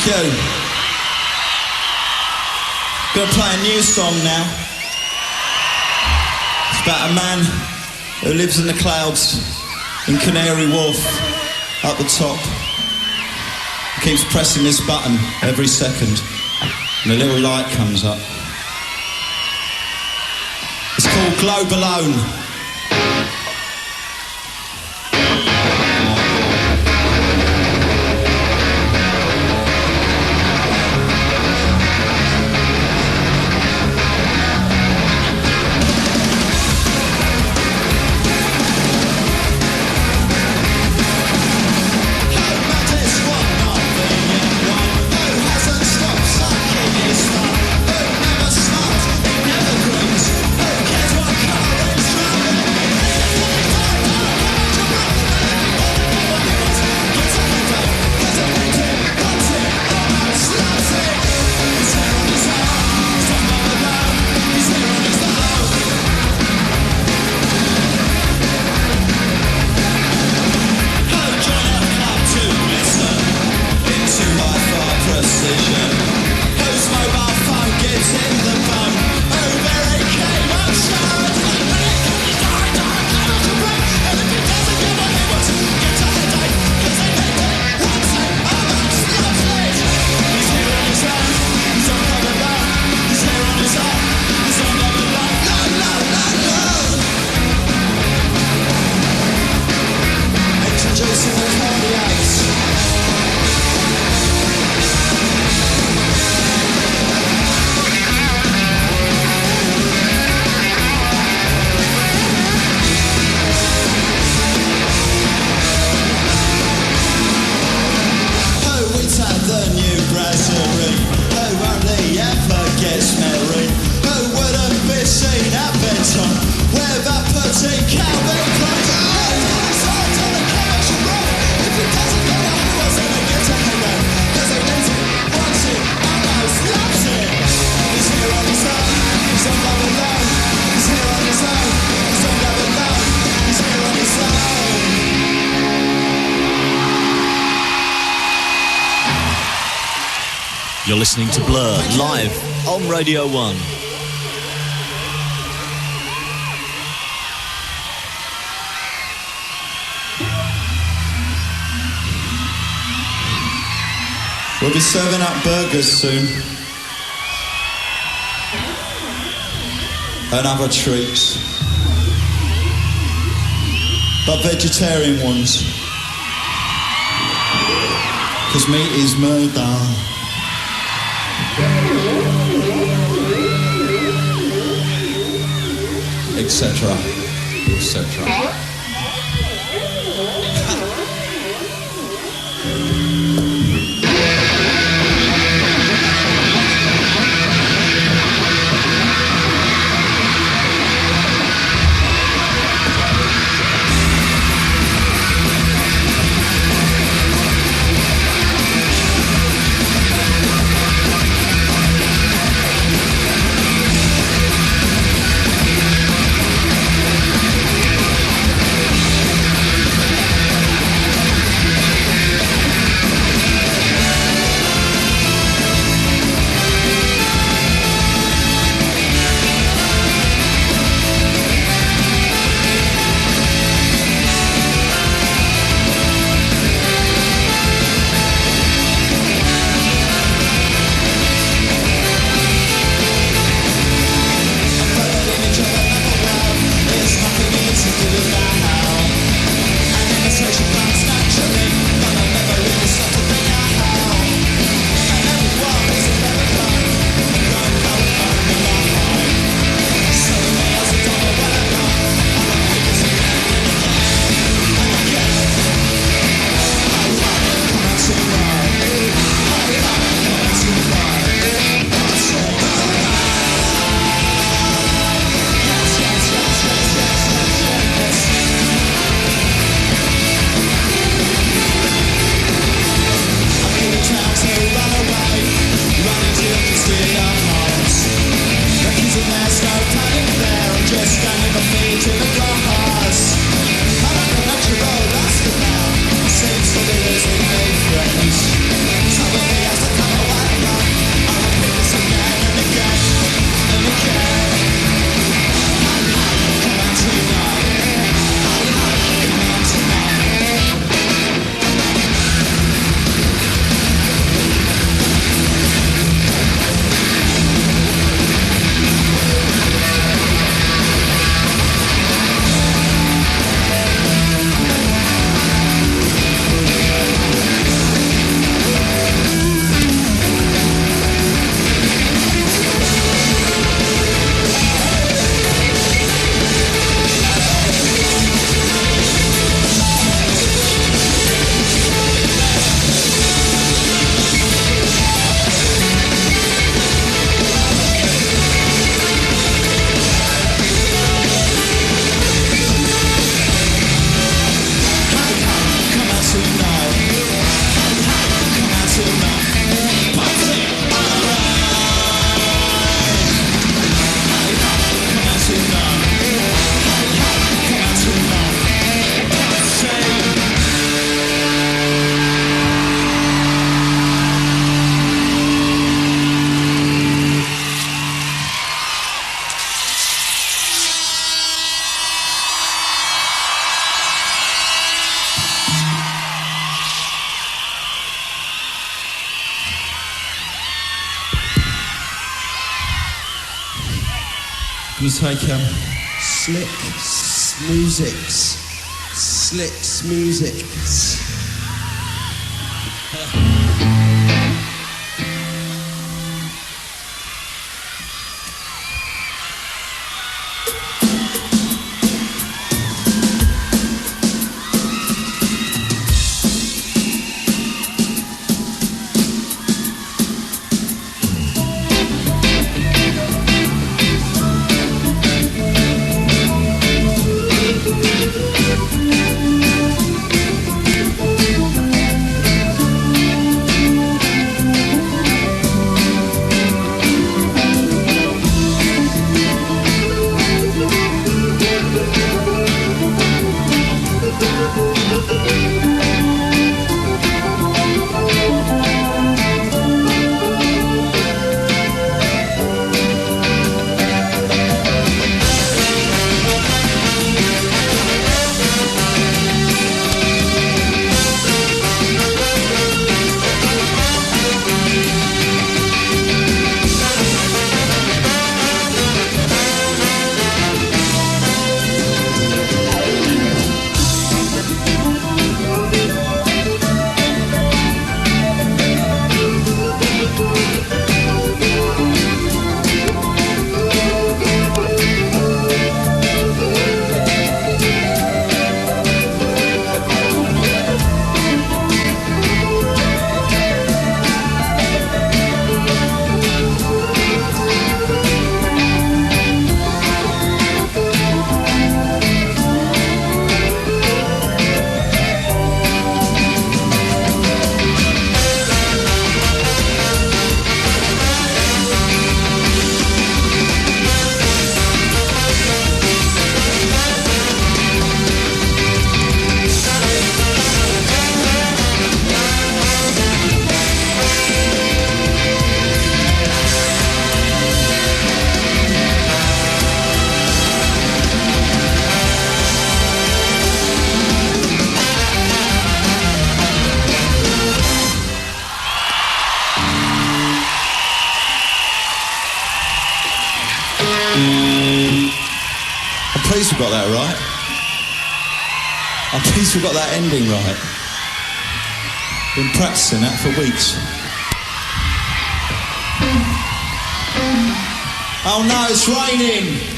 Thank you. Gonna play a new song now. It's about a man who lives in the clouds in Canary Wharf, up the top. He keeps pressing this button every second, and a little light comes up. It's called Globe Alone. You're listening to Blur, live on Radio 1. We'll be serving up burgers soon. And other treats. But vegetarian ones. Because meat is murder. Etc. Etc. Gonna take slick musics. Slick musics. I'm pleased we got that right. I'm pleased we got that ending right. Been practicing that for weeks. Oh no, it's raining!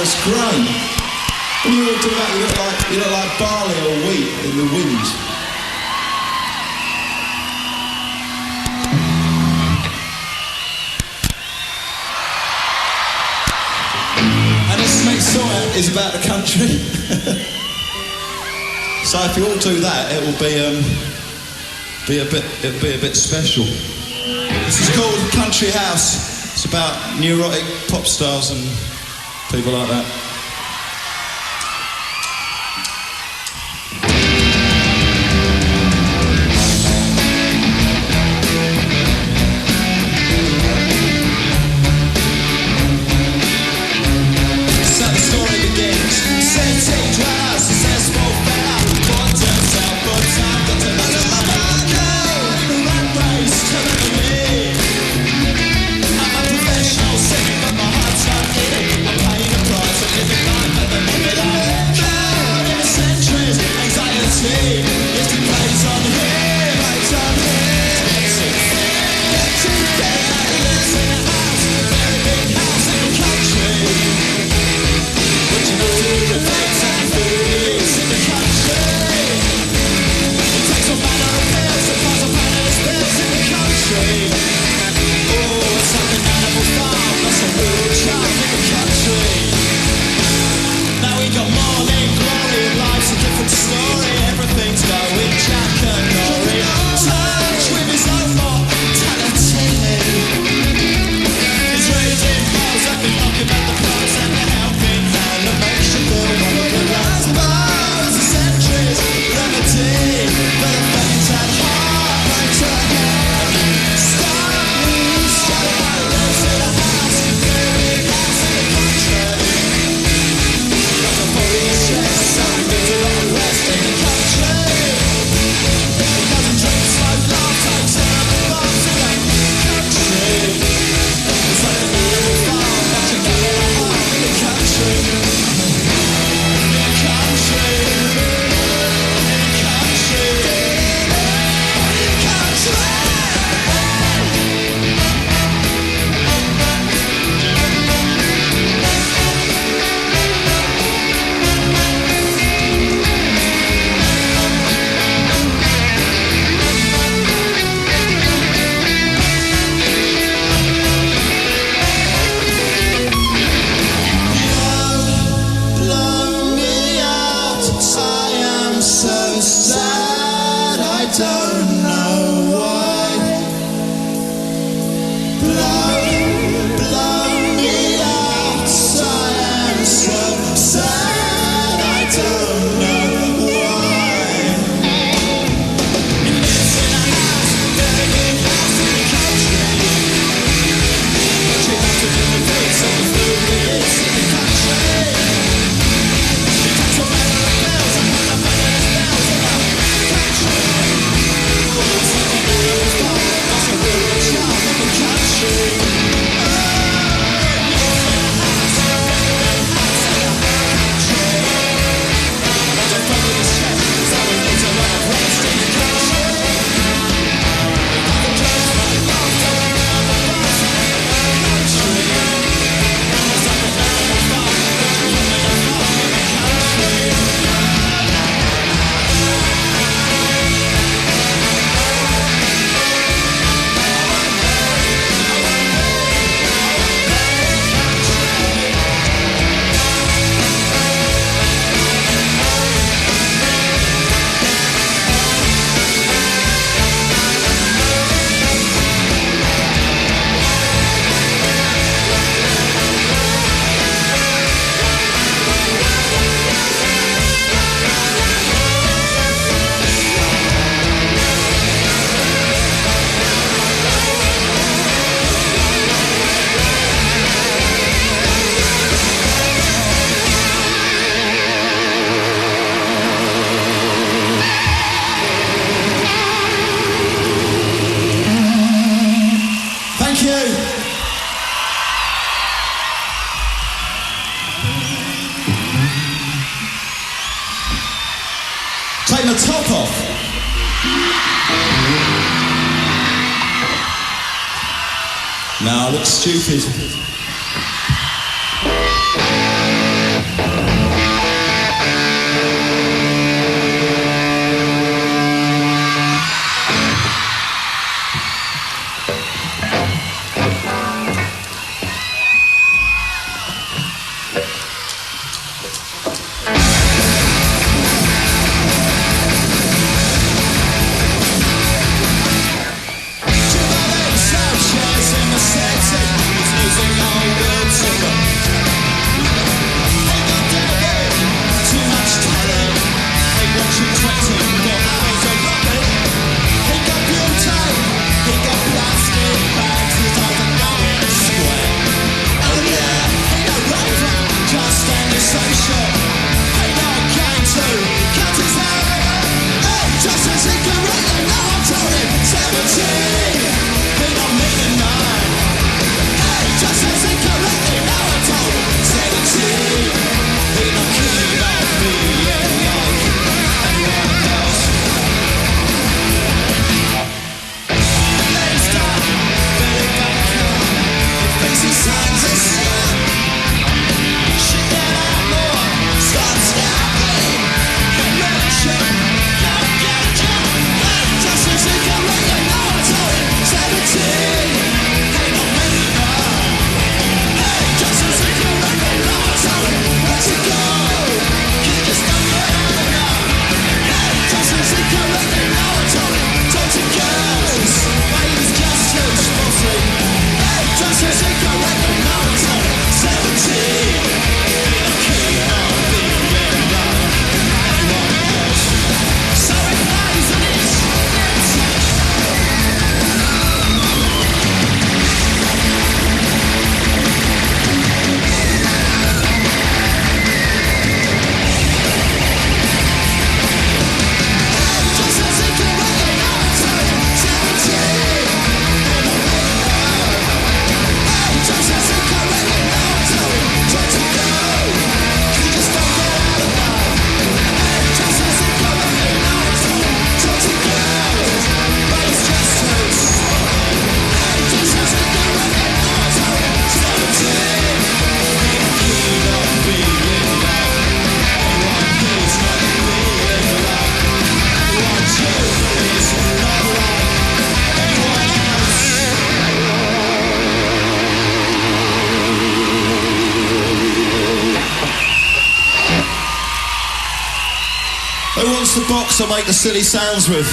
it's great. When you all do that, you look like barley or wheat in the wind. And this next song is about the country. So if you all do that, it will be a bit special. This is called Country House. It's about neurotic pop stars and people like that. So the story begins. City dwellers, successful fella, quantum self-put time, got to know the money. Rat race, telling me. I'm a professional singer, but my heart's not in it. I'm paying the price of living life at the limit. I'm proud in the centuries, anxiety. Yes, it plays on here, plays on here. Get together, lives in a house, very big house in the country. Would you know the things and foodies in the country? It takes all manner of pills, it falls upon those pills in the country. Oh, it's like an animal farm, that's a real charm in the country. Now we got morning glory, life's a different story. Everything's going Jack and Nori. Touch with his own mortality. He's reading balls, I've been knocking at the bars and the helping hand that makes you feel one of the last bars of centuries. Remedy for the faint and heartbreaks ahead. Stars, shutting out lives in a house, very big house in the country. Got the body of stress, so we need a lot of rest in the country. Doesn't drink, smoke, laugh, takes terrible baths in the country. It's like an animal farm, but you know in a heart in the country. In the country. In the country. In the country. Blow me out, I am so sad, I don't know why. Blow me out, I am so sad, I don't know why. He lives in a house, very big house in the country. But you have to do the bits of the food he eats in the country. He takes all manner of pills and puts up under his bells in the country. Oh, it's like an animal farm, that's a real charm in the country. Oh, he lives in a house, very big house in the country. But your brother is stressed, so he needs a lot of rest in the country. Other drugs like laughter and other bars in the country. It's like an animal farm, but you're running a farm in the country. Thank you. Take my top off. No, I look stupid. the box I make the silly sounds with?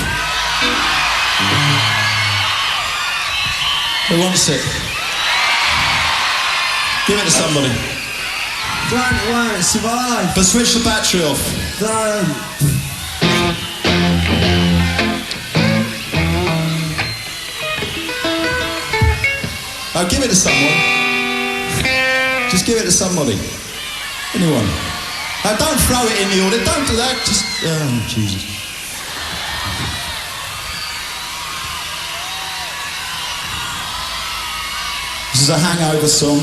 Who wants it? Give it to somebody. Don't worry, survive. But switch the battery off. Don't. Oh, give it to someone. Just give it to somebody. Anyone. Now, don't throw it in the order. Don't do that. Just... Oh, Jesus. This is a hangover song.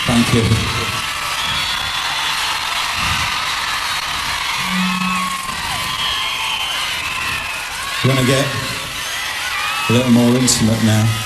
Thank you. You want to get a little more intimate now?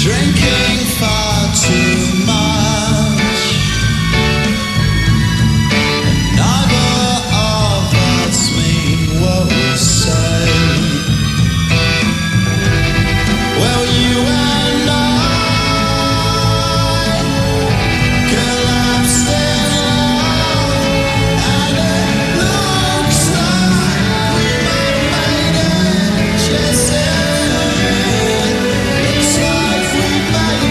drinking far too much. Neither of us mean what we say. Well, you and I collapsed in love, and it looks like we might have made it. Yes, it looks like we made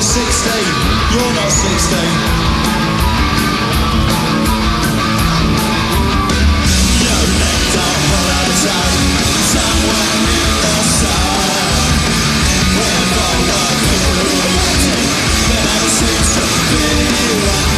you're 16, you're not 16. Somewhere in the sun, wherever one who there never seems to be one.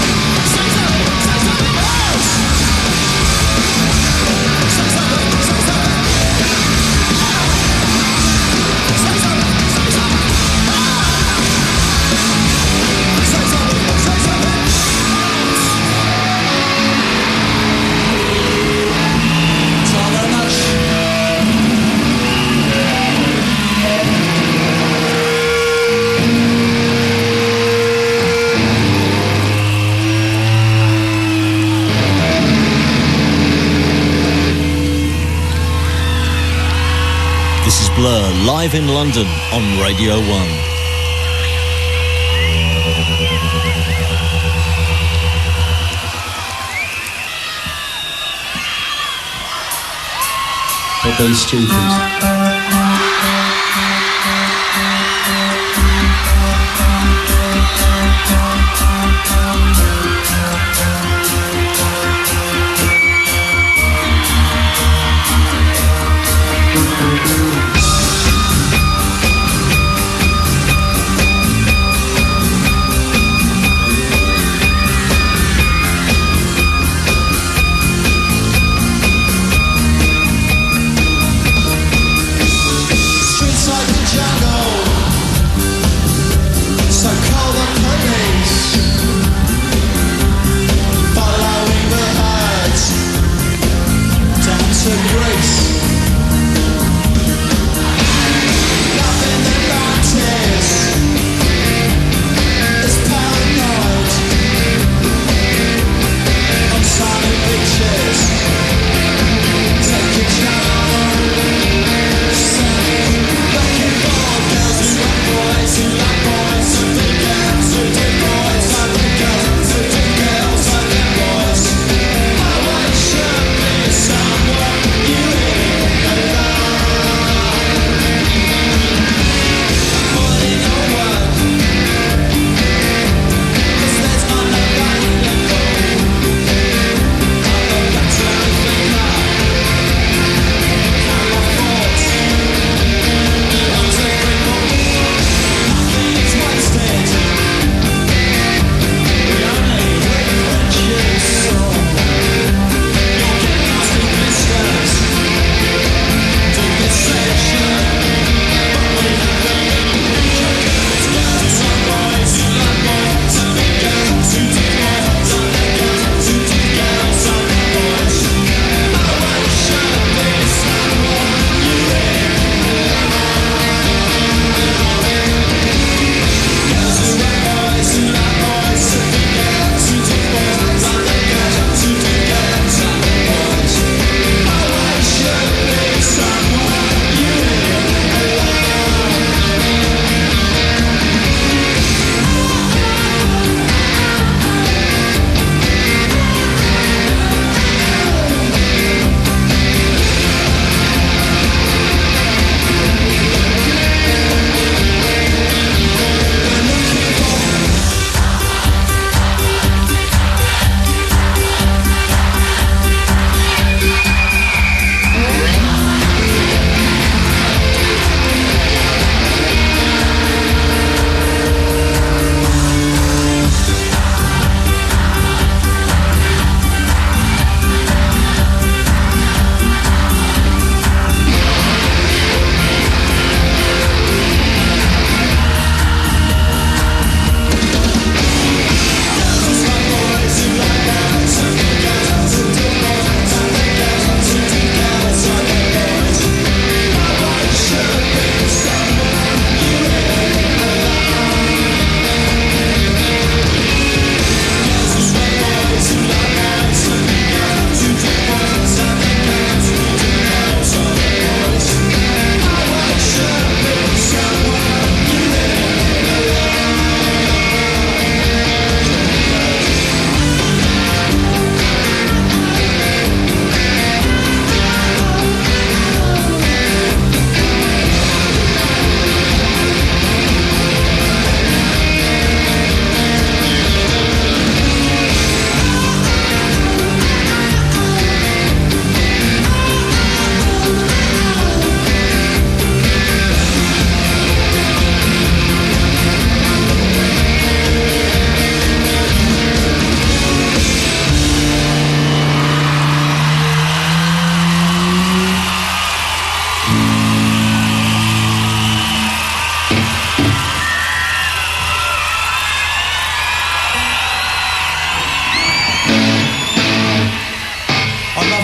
Blur, live in London on Radio 1. But they stupid.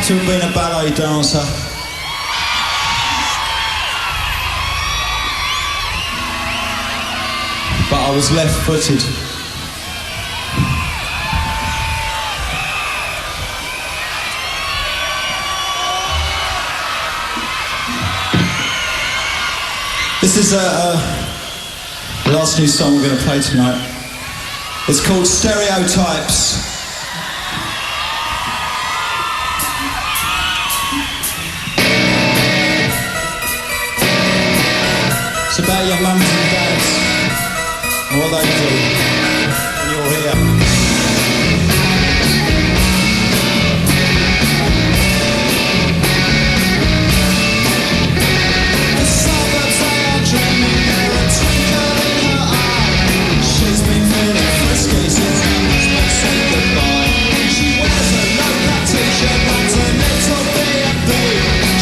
to have been a ballet dancer. But I was left-footed. This is the last new song we're going to play tonight. It's called Stereotypes. It's about your mums and dads and what they do when you're here. The suburbs, they are dreaming, they're a twinkle in her eye. She's been feeling frisky since her husband said goodbye. She wears a low-cut t-shirt, runs a little B&B.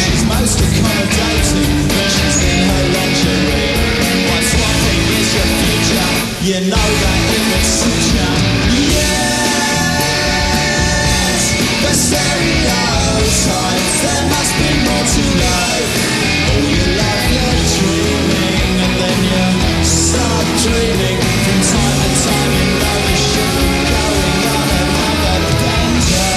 She's most accommodating when she's in her lingerie. What's swapping is your future, you know that it would suit ya. Yes, the stereotypes, there must be more to life. All your life you're dreaming, and then you start dreaming. From time to time you know you should be going on another bender.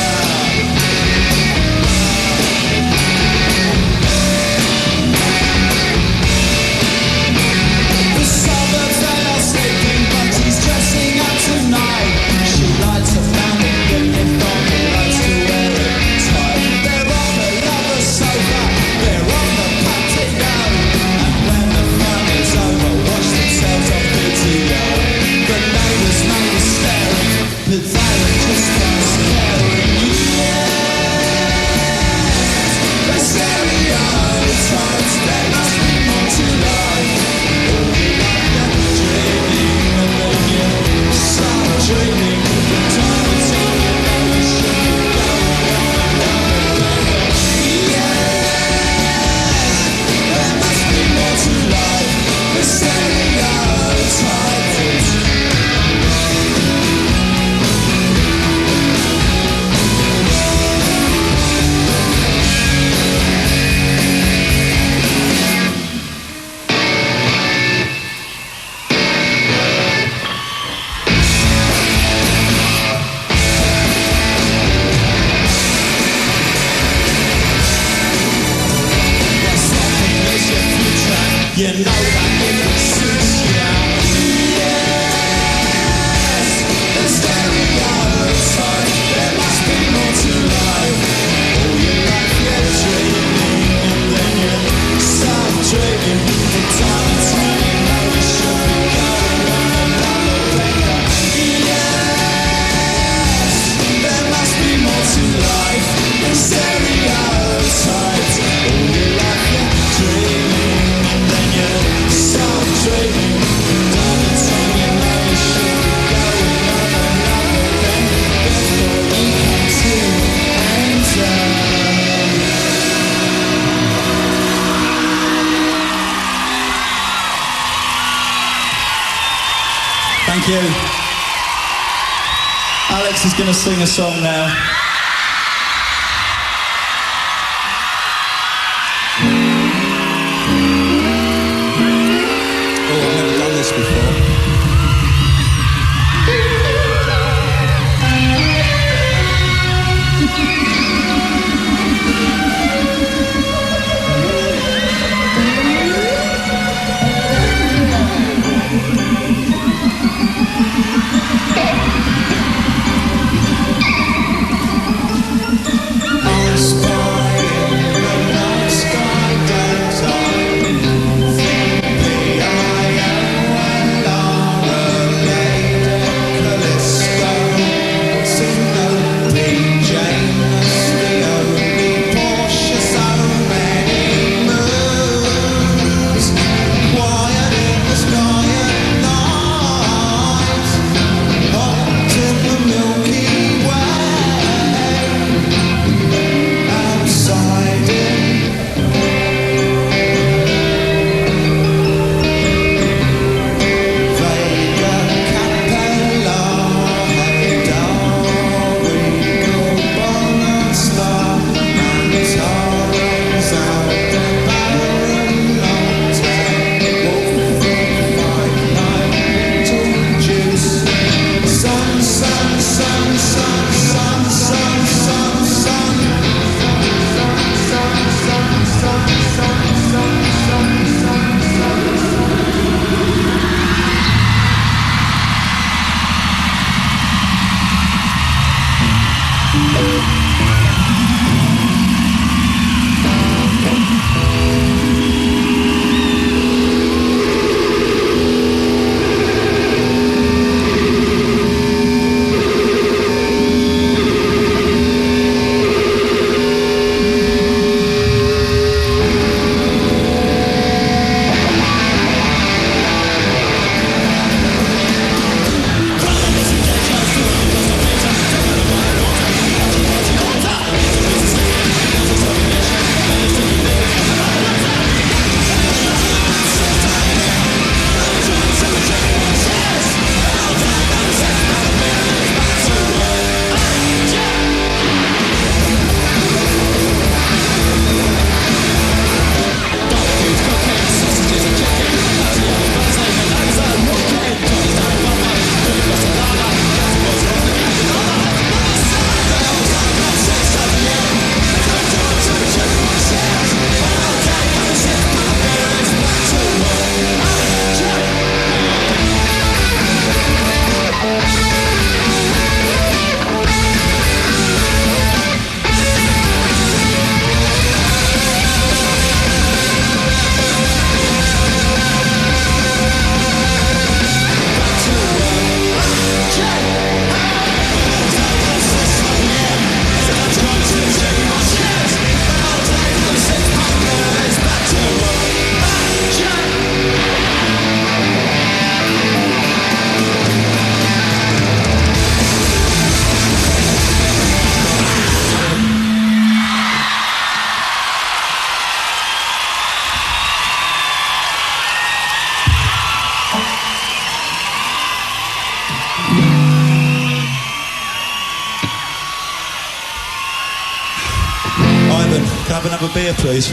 The suburbs, they are sleeping, but he's dressing up tonight. She lights a fountain, getting from the lights to wear it tight. They're on the lover's sofa, they're on the patio, and when the fun is over, watch themselves on video. The neighbours may be staring, but they are just not scaring. Yes, the stereotypes, there must be more to life. All you like you're dreaming, and then you start dreaming. From time to time you know you should be going on another bender. Yes, there must be more to life. The stereotypes. You know that it would suit ya. Yes, the stereotype, there must be more to life. All your life you're dreaming, and then you start dreaming. From time to time you know you should be going on another bender. Yes, there must be more to life. The stereotypes, all your life you're dreaming, and then you start dreaming. From time to time you know you should be going on another bender before you come to enter. Thank you. Alex is going to sing a song now. Oh, I've never done this before. Jane Can I have another beer, please?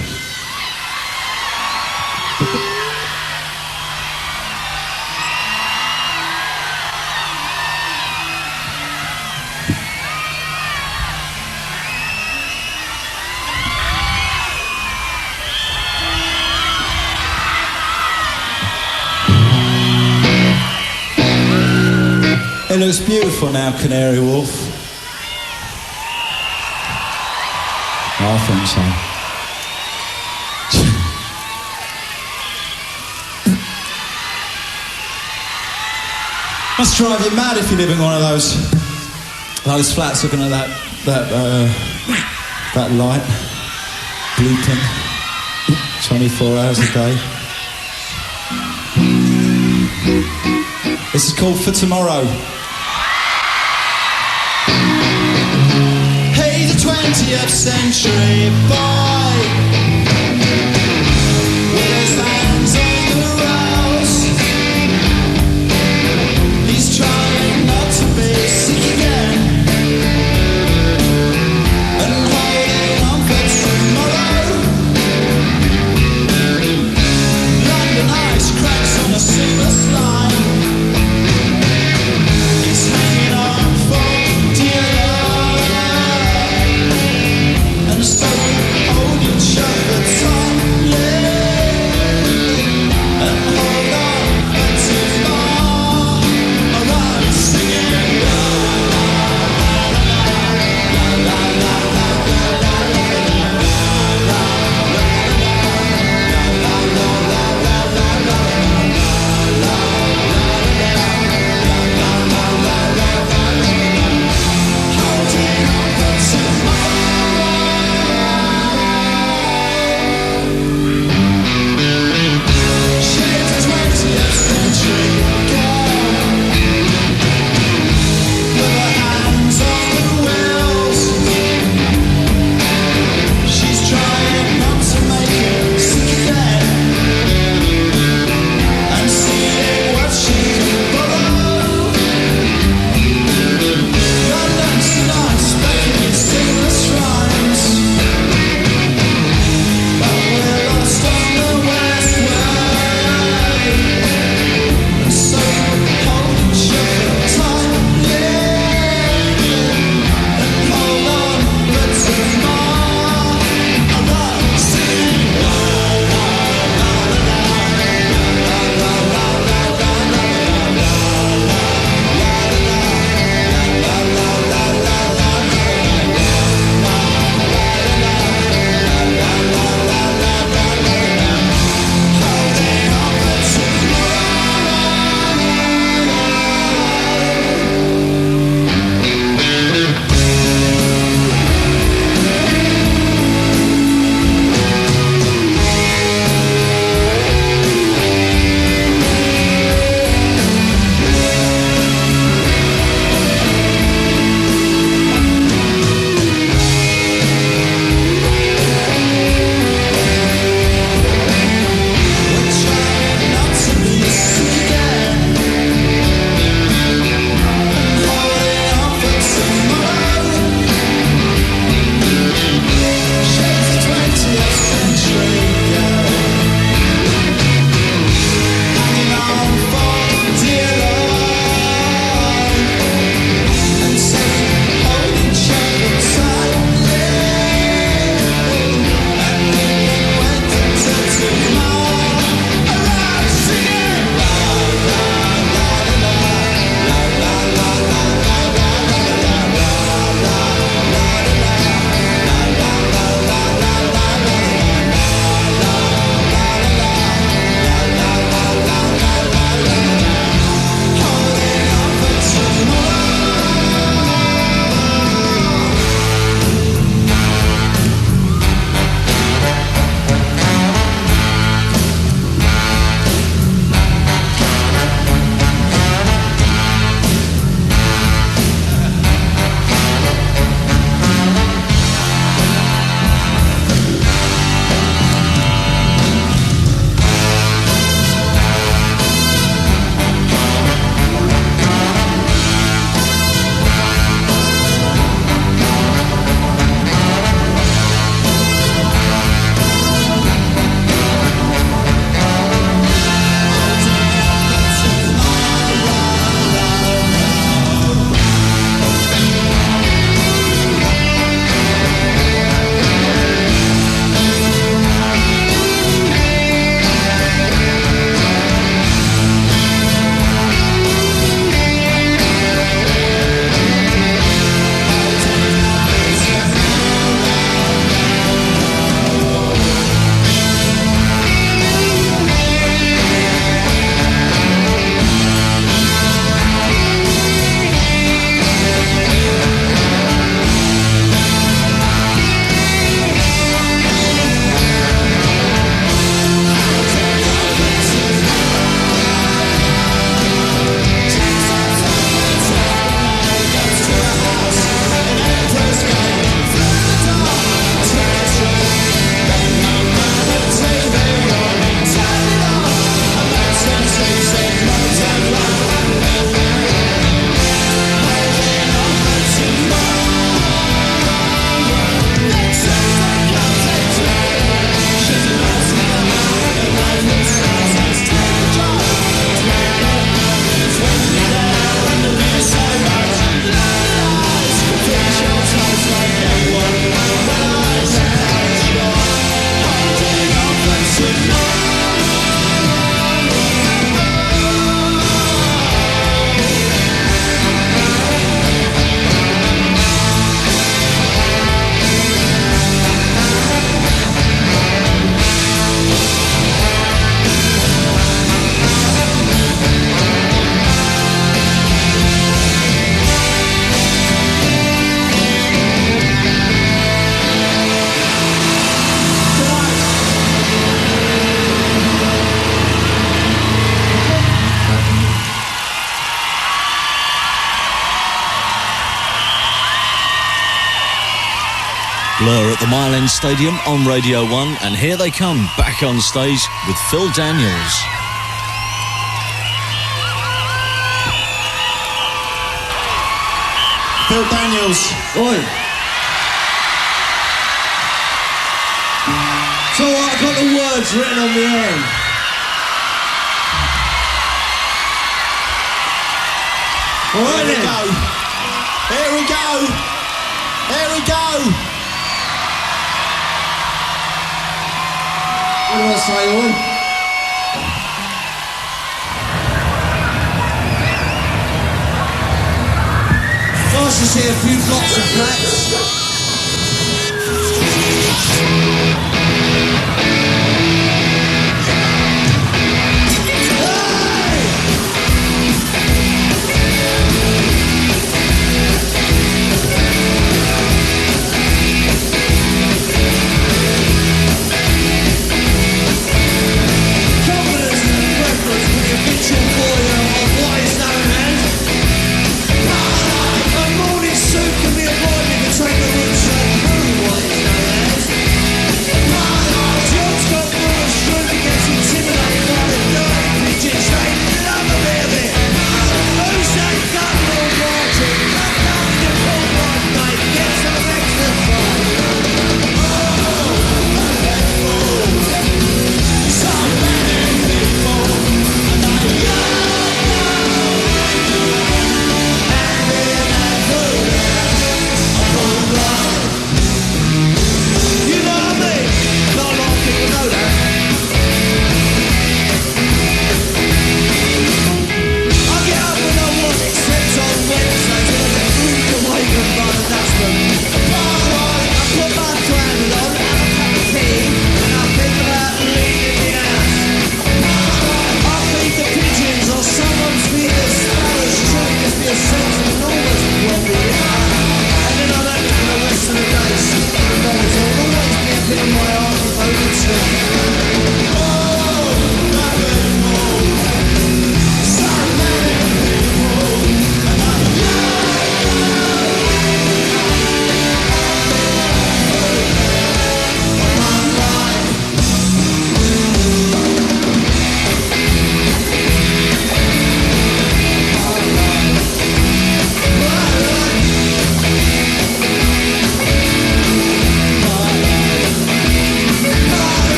It looks beautiful now, Canary Wharf. I think so. Must drive you mad if you live in one of those flats looking at that light bleeping 24 hours a day. This is called For Tomorrow. Hey, the 20th century boy, with his hands on the rails, he's trying not to be sick again, and holding on for tomorrow. London ice cracks on a seamless line, he's hanging on for dear life. And so hold your Blur at the Mile End Stadium on Radio 1, and here they come back on stage with Phil Daniels. Phil Daniels. Oi. So I've got the words written on the end. Alright, here we go. Here we go. Here we go. What do I say, Owen? Nice to see a few blocks of flats.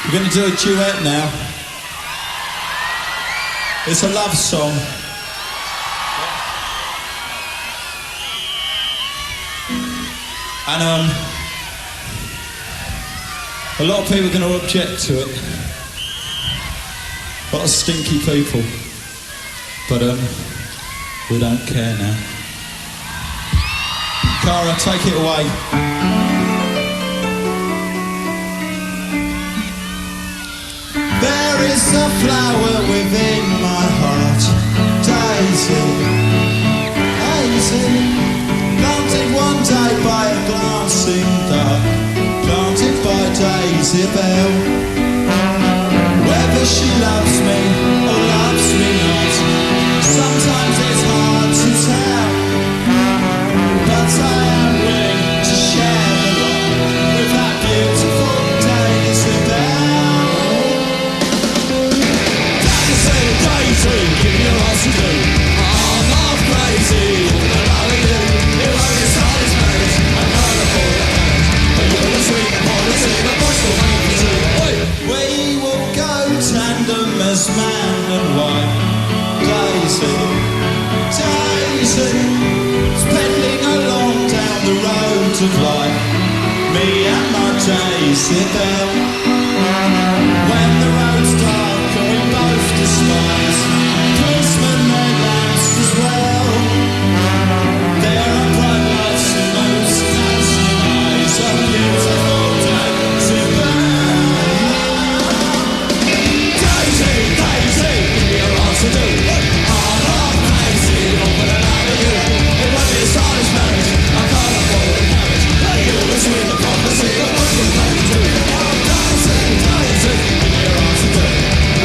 We're going to do a duet now. It's a love song. And a lot of people are going to object to it. A lot of stinky people. But we don't care now. Cara, take it away. There is a flower within my heart, Daisy, Daisy, planted one day by a glancing dove, planted by Daisy Bell. Whether she loves me or loves me not, sometimes it's hard to tell, but I am willing to share the lot with that beautiful Daisy Bell. Daisy, give me of life. Me and my days sit there. When the road's dark and we both despise policemen, their lamps as well. There are bright lights in those dancing eyes, a beautiful day to burn. Daisy, Daisy, you're all to do. I'm crazy, over and out of you. It won't be a stylish marriage, I can't afford a carriage. You always win the prophecy of what you're going to do. Daisy, Daisy, you're all to do.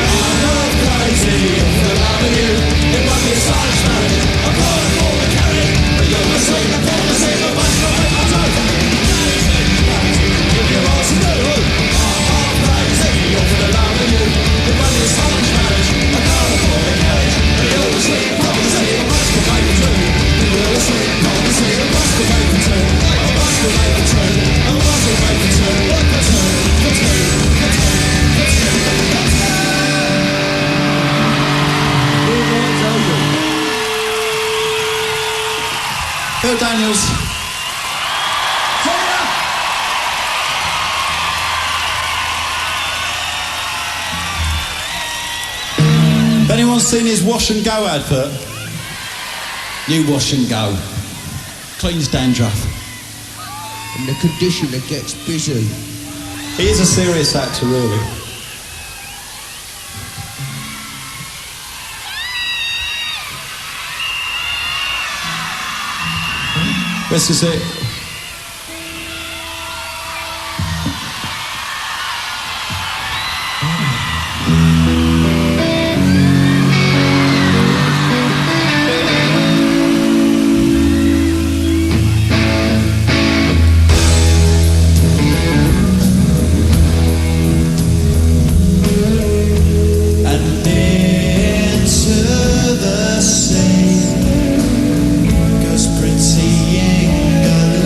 I'm crazy, over and out of you. It won't be a stylish marriage, I can't afford a carriage. You always win the prophecy of what you're going to do. Daisy, Daisy, you're all to do. I'm crazy, over and out of you. It won't be a stylish marriage, I can't afford a carriage. You always win the prophecy of what you're going to do. You always win the prophecy of what you're going to do. Bill Daniels. Have anyone seen his Wash and Go advert? New Wash and Go. Cleans dandruff. And the conditioner gets busy. He is a serious actor, really. This is it. And into the sea goes pretty England.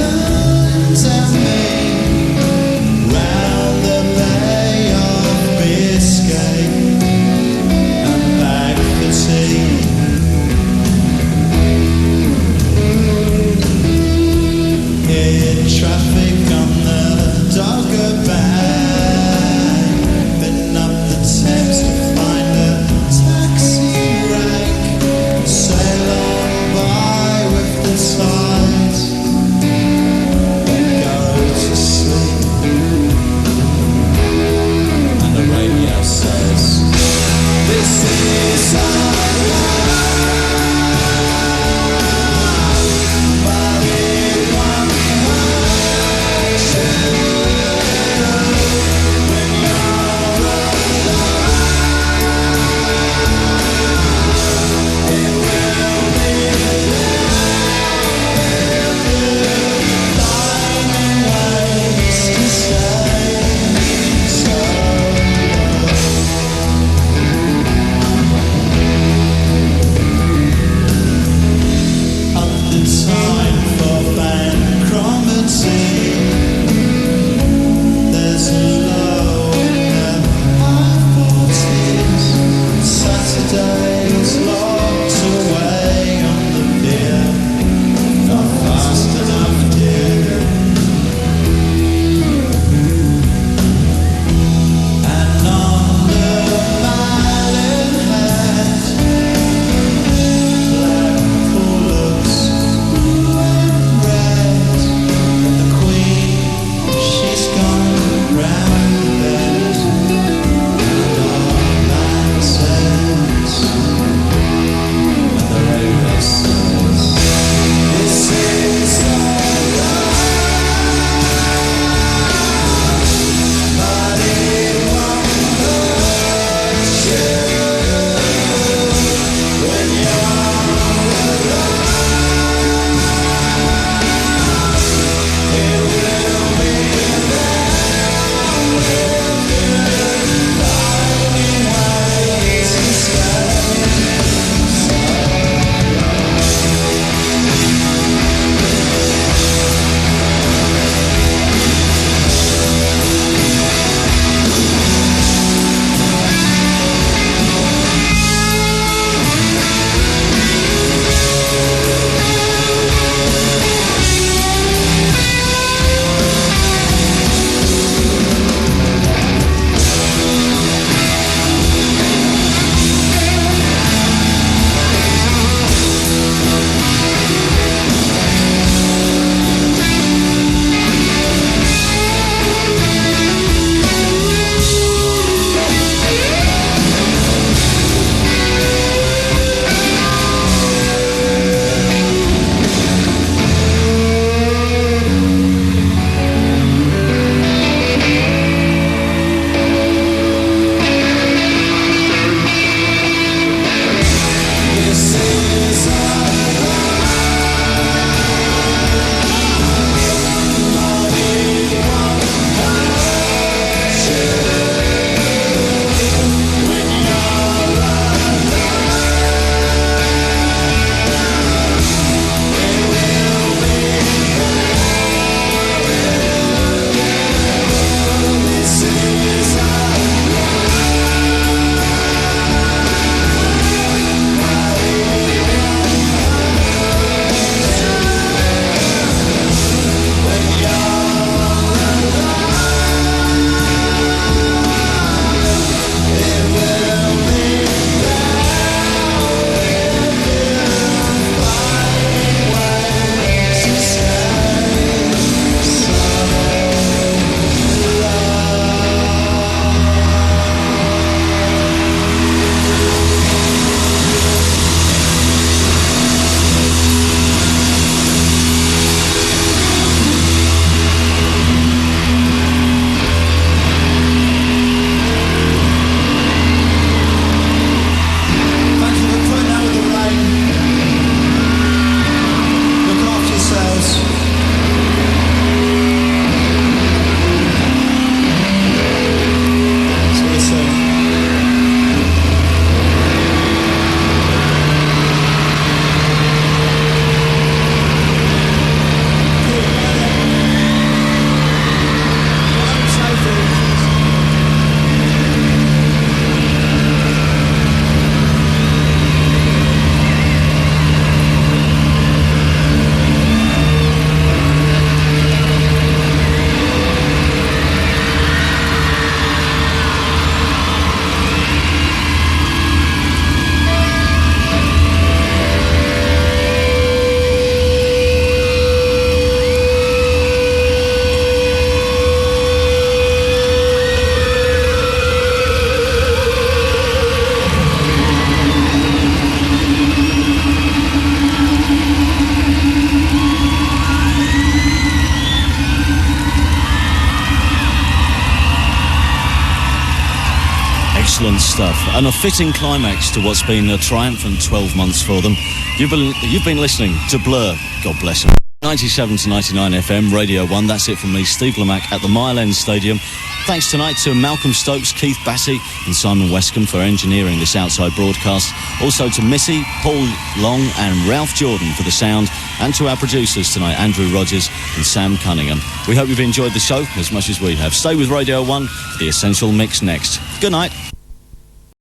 Excellent stuff, and a fitting climax to what's been a triumphant 12 months for them. You've been listening to Blur, God bless them. 97 to 99 FM, Radio 1, that's it from me, Steve Lamack at the Mile End Stadium. Thanks tonight to Malcolm Stokes, Keith Bassey and Simon Westcombe for engineering this outside broadcast. Also to Missy, Paul Long and Ralph Jordan for the sound, and to our producers tonight, Andrew Rogers and Sam Cunningham. We hope you've enjoyed the show as much as we have. Stay with Radio 1 for the Essential Mix next. Good night.